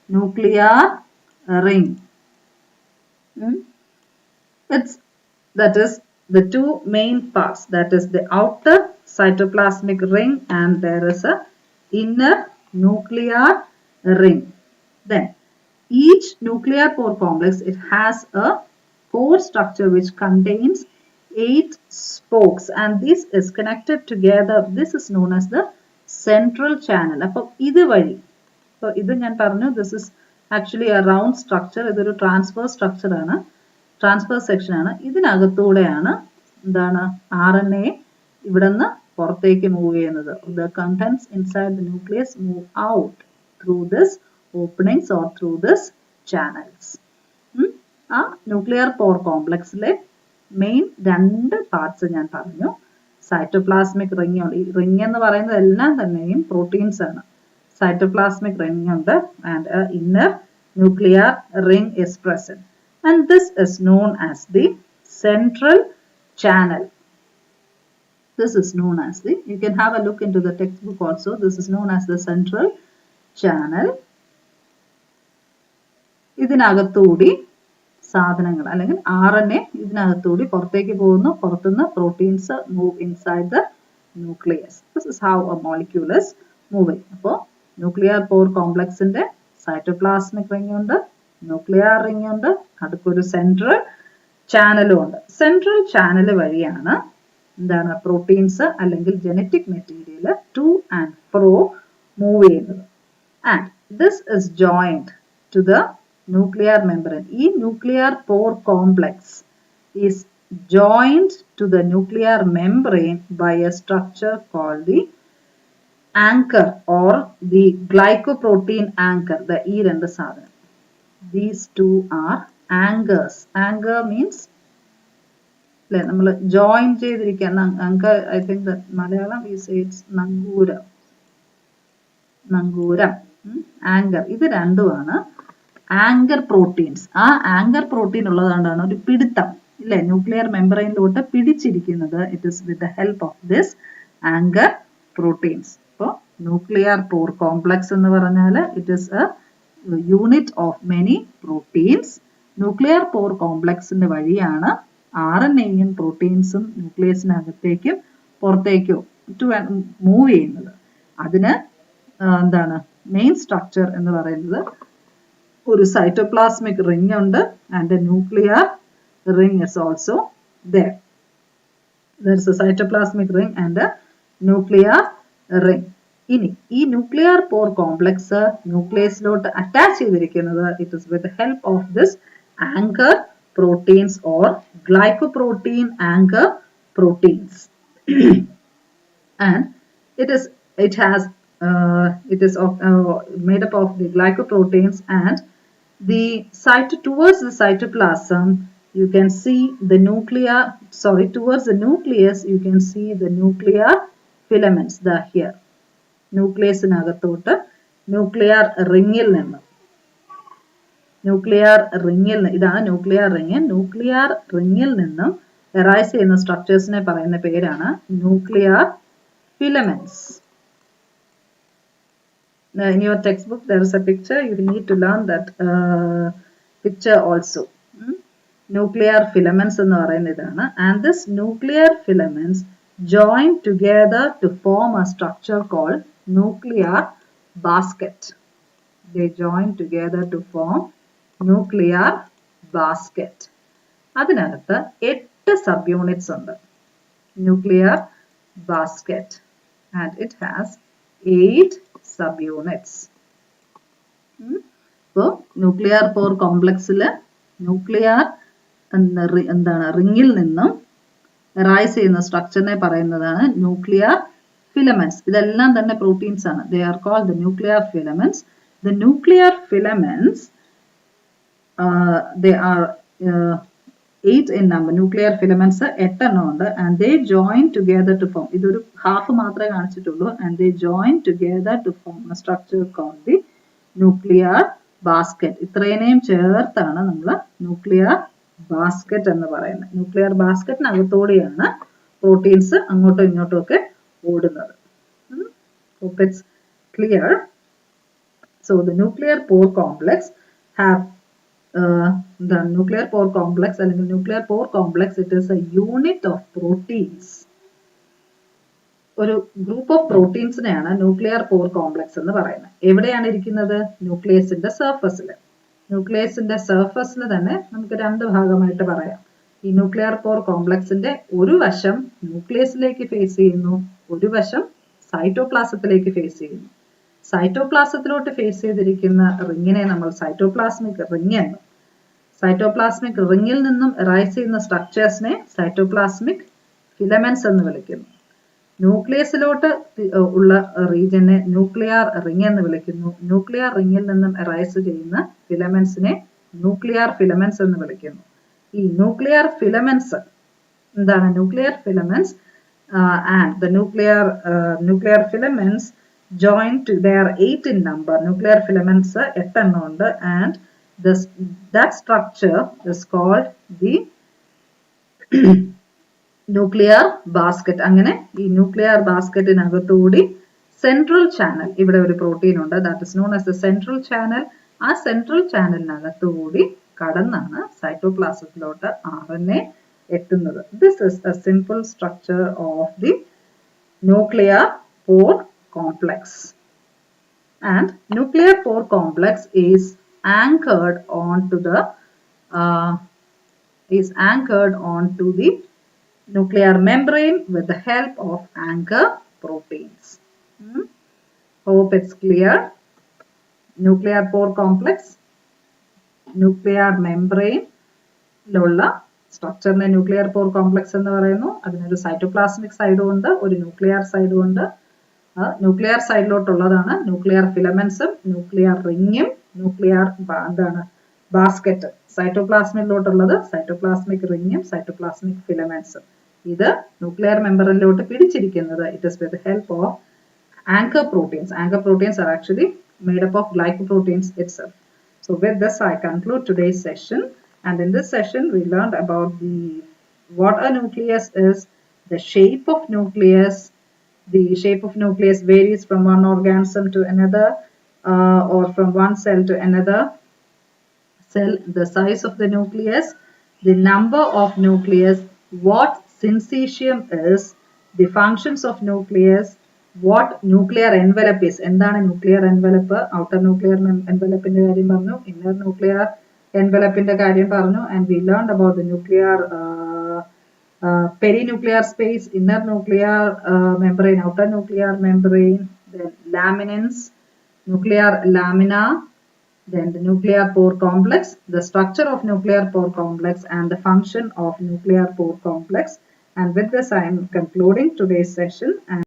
nuclear ring. That is the two main parts, that is the outer cytoplasmic ring and there is a inner nuclear ring. Then each nuclear pore complex, it has a pore structure which contains 8 spokes and this is connected together. This is known as the central channel. അപ്പോൾ ഇതുവഴി, അപ്പോൾ ഇത് ഞാൻ പറഞ്ഞു, this is actually a round structure. ഇതൊരു transfer structure ആണ്, transfer section ആണ്. ഇതിനകത്തൂടെയാണ് എന്താണ് RNA ഇവിടെ നിന്ന് പുറത്തേക്ക് മൂവ് ചെയ്യുന്നത്. The contents inside the nucleus move out through this openings or through this channels. ആ ന്യൂക്ലിയർ പോർ കോംപ്ലക്സിലെ മെയിൻ രണ്ട് പാർട്സ് ഞാൻ പറഞ്ഞു. സൈറ്റോപ്ലാസ്മിക് റിംഗ് ഉണ്ട്. ഈ റിംഗ് എന്ന് പറയുന്നത് എല്ലാം തന്നെയും പ്രോട്ടീൻസ് ആണ്. സൈറ്റോപ്ലാസ്മിക് റിംഗ് ഉണ്ട് and inner nuclear ring is present and this is known as the central channel. This is known as the, you can have a look into the textbook also, this is known as the central channel. ഇതിനകത്തൂടി സാധനങ്ങൾ അല്ലെങ്കിൽ RNA ഇതിനകത്തൂടി പുറത്തേക്ക് പോകുന്നു, പുറത്തുനിന്ന് proteins move inside the nucleus. This is how A molecule is moving. അപ്പോൾ nuclear pore കോംപ്ലക്സിന്റെ cytoplasmic ring ഉണ്ട്, nuclear ring ഉണ്ട്, അടുത്തൊരു central ചാനലും ഉണ്ട്. സെൻട്രൽ ചാനൽ വഴിയാണ് എന്താണ് പ്രോട്ടീൻസ് അല്ലെങ്കിൽ genetic material to and fro move ചെയ്യുന്നത്. And this is joined to the nuclear membrane. ഈ nuclear pore complex is joined to the nuclear membrane by a structure called the anchor or the glycoprotein anchor. The ഈ രണ്ട് സാധനം, these two are anchors. Anchor means അല്ലെ നമ്മൾ join ചെയ്തിരിക്കുക. anchor, I think that Malayalam we say it's നങ്കൂരം, നങ്കൂരം, anchor. ഇത് രണ്ടുമാണ് ആങ്കർ പ്രോട്ടീൻസ്. ആ ആങ്കർ പ്രോട്ടീൻ ഉള്ളതുകൊണ്ടാണ് ഒരു പിടുത്തം ഇല്ലേ ന്യൂക്ലിയർ മെമ്പറൈനിലോട്ട് പിടിച്ചിരിക്കുന്നത്. It is with the help of this anchor proteins. അപ്പോൾ ന്യൂക്ലിയർ പോർ കോംപ്ലക്സ് എന്ന് പറഞ്ഞാൽ it is a unit of many proteins. Nuclear pore കോംപ്ലക്സിന്റെ വഴിയാണ് RNAയും പ്രോട്ടീൻസും ന്യൂക്ലിയസിനകത്തേക്കും പുറത്തേക്കും മൂവ് ചെയ്യുന്നത്. അതിന് എന്താണ് മെയിൻ സ്ട്രക്ചർ എന്ന് പറയുന്നത് ഒരു സൈറ്റോപ്ലാസ്മിക് റിംഗ് ഉണ്ട് and A nuclear ring is also there. There is a cytoplasmic ring and a nuclear ring. ഇനി ഈ ന്യൂക്ലിയർ പോർ കോംപ്ലക്സ് ന്യൂക്ലിയസിലോട്ട് അറ്റാച്ച് ചെയ്തിരിക്കുന്നത് it is with help of this anchor proteins or glycoprotein anchor proteins. And it is made up of the glycoproteins and towards the cytoplasm you can see the towards the nucleus you can see the nuclear filaments. Here nucleus നകത്തോട്ട് nuclear റിംഗിൽ നിന്ന് ഇതാണ് nuclear ring. Nuclear റിംഗിൽ നിന്നും arise ചെയ്യുന്ന സ്ട്രക്ചേഴ്സിനെ പറയുന്ന പേരാണ് nuclear filaments. In your textbook there is a picture, you need to learn that picture also. Nuclear filaments എന്ന് പറയുന്നത് ഇതാണ്. And this nuclear filaments join together to form a structure called nuclear basket. They join together to form nuclear basket. അതിനകത്ത് 8 subunits ഉണ്ട് nuclear basket and it has 8 subunits. അപ്പോൾ nuclear പോർ കോംപ്ലക്സില് nuclear എന്താണ് റിംഗിൽ നിന്നും rice ചെയ്യുന്ന സ്ട്രക്ചറിനെ പറയുന്നതാണ് ന്യൂക്ലിയർ ഫിലമെന്റ്സ്. ഇതെല്ലാം തന്നെ proteins ആണ്. They are called the nuclear filaments. The nuclear filaments they are 8 in number. Nuclear filaments 8 എണ്ണം ഉണ്ട് and they join together to form. ഇതൊരു ഹാഫ് മാത്രമേ കാണിച്ചിട്ടുള്ളൂ. And they join together to form a structure called the nuclear basket. ഇത്രയും ചേർത്താണ് നമ്മൾ nuclear basket എന്ന് പറയുന്നത്. Nuclear ബാസ്കറ്റിനകത്തോടെയാണ് proteins അങ്ങോട്ടും ഇങ്ങോട്ടും ഒക്കെ ഓടുന്നത്. Hope it's clear. So the nuclear pore complex have the nuclear pore complex അല്ലെങ്കിൽ nuclear pore complex it is a unit of proteins. ഒരു ഗ്രൂപ്പ് ഓഫ് പ്രോട്ടീൻസിനെയാണ് ന്യൂക്ലിയർ പോർ കോംപ്ലക്സ് എന്ന് പറയുന്നത്. എവിടെയാണ് ഇരിക്കുന്നത്? ന്യൂക്ലിയസിന്റെ സർഫസിൽ. ന്യൂക്ലിയസിന്റെ സർഫസിൽ തന്നെ നമുക്ക് രണ്ട് ഭാഗമായിട്ട് പറയാം. ഈ ന്യൂക്ലിയർ പോർ കോംപ്ലക്സിന്റെ ഒരു വശം ന്യൂക്ലിയസിലേക്ക് ഫേസ് ചെയ്യുന്നു, ഒരു വശം സൈറ്റോപ്ലാസത്തിലേക്ക് ഫേസ് ചെയ്യുന്നു. സൈറ്റോപ്ലാസത്തിലോട്ട് ഫേസ് ചെയ്തിരിക്കുന്ന റിങ്ങിനെ നമ്മൾ സൈറ്റോപ്ലാസ്മിക് റിങ് എന്നും സൈറ്റോപ്ലാസ്മിക് റിങ്ങിൽ നിന്നും റൈസ് ചെയ്യുന്ന സ്ട്രക്ചേഴ്സിനെ സൈറ്റോപ്ലാസ്മിക് ഫിലമെന്റ്സ് എന്ന് വിളിക്കുന്നു. ന്യൂക്ലിയസിലോട്ട് ഉള്ള റീജിയനെ ന്യൂക്ലിയർ റിങ് എന്ന് വിളിക്കുന്നു. ന്യൂക്ലിയർ റിങ്ങിൽ നിന്നും റൈസ് ചെയ്യുന്ന ഫിലമെന്റ്സിനെ ന്യൂക്ലിയർ ഫിലമെന്റ്സ് എന്ന് വിളിക്കുന്നു. ഈ ന്യൂക്ലിയർ ഫിലമെന്റ്സ് എന്താണ്? Nuclear filaments and the nuclear filaments joined to, they are 8 in number. Nuclear filaments 8 എണ്ണം ഉണ്ട്, and that structure is called the nuclear basket. അങ്ങനെ ഈ ന്യൂക്ലിയർ ബാസ്കറ്റിനകത്തുകൂടി സെൻട്രൽ ചാനൽ, ഇവിടെ ഒരു പ്രോട്ടീൻ ഉണ്ട്, that is known as the central channel. ആ central ചാനലിനകത്തുകൂടി കടന്നാണ് സൈറ്റോപ്ലാസത്തിലോട്ട് RNA എത്തുന്നത്. This is a simple structure of the nuclear pore complex. And nuclear pore complex is anchored onto the nuclear membrane with the help of anchor proteins. Hope it's clear. Nuclear pore complex, nuclear membrane ലുള്ള സ്ട്രക്ചറിനെ nuclear pore complex എന്ന് പറയുന്നു. അതിനൊരു cytoplasmic സൈഡും ഉണ്ട്, ഒരു nuclear സൈഡും ഉണ്ട്. Nuclear സൈഡിലോട്ടുള്ളതാണ് ന്യൂക്ലിയർ ഫിലമെന്റ്സും ന്യൂക്ലിയർ റിങ്ങും ന്യൂക്ലിയർ എന്താണ് ബാസ്കറ്റ്. സൈറ്റോപ്ലാസ്മിലോട്ടുള്ളത് സൈറ്റോപ്ലാസ്മിക് റിങ്ങും സൈറ്റോപ്ലാസ്മിക് ഫിലമെന്റ്സും. ഇത് ന്യൂക്ലിയർ മെമ്പറിലോട്ട് പിടിച്ചിരിക്കുന്നത് it is with help of anchor proteins. Anchor proteins are actually made up of glycoproteins itself. So with this I conclude today's session. And in this session, we learned about what a nucleus is, the shape of nucleus. The shape of nucleus varies from one organism to another, or from one cell to another cell. The size of the nucleus, the number of nucleus, what syncytium is, the functions of nucleus, what nuclear envelope is. എന്താണ് nuclear envelope? Outer nuclear envelope ന്റെ കാര്യം പറഞ്ഞു, inner nuclear envelope ന്റെ കാര്യം പറഞ്ഞു, and we learned about the nuclear perinuclear space, inner nuclear membrane, outer nuclear membrane, then laminins, nuclear lamina, then the nuclear pore complex, the structure of nuclear pore complex, and the function of nuclear pore complex. And with this I am concluding today's session. And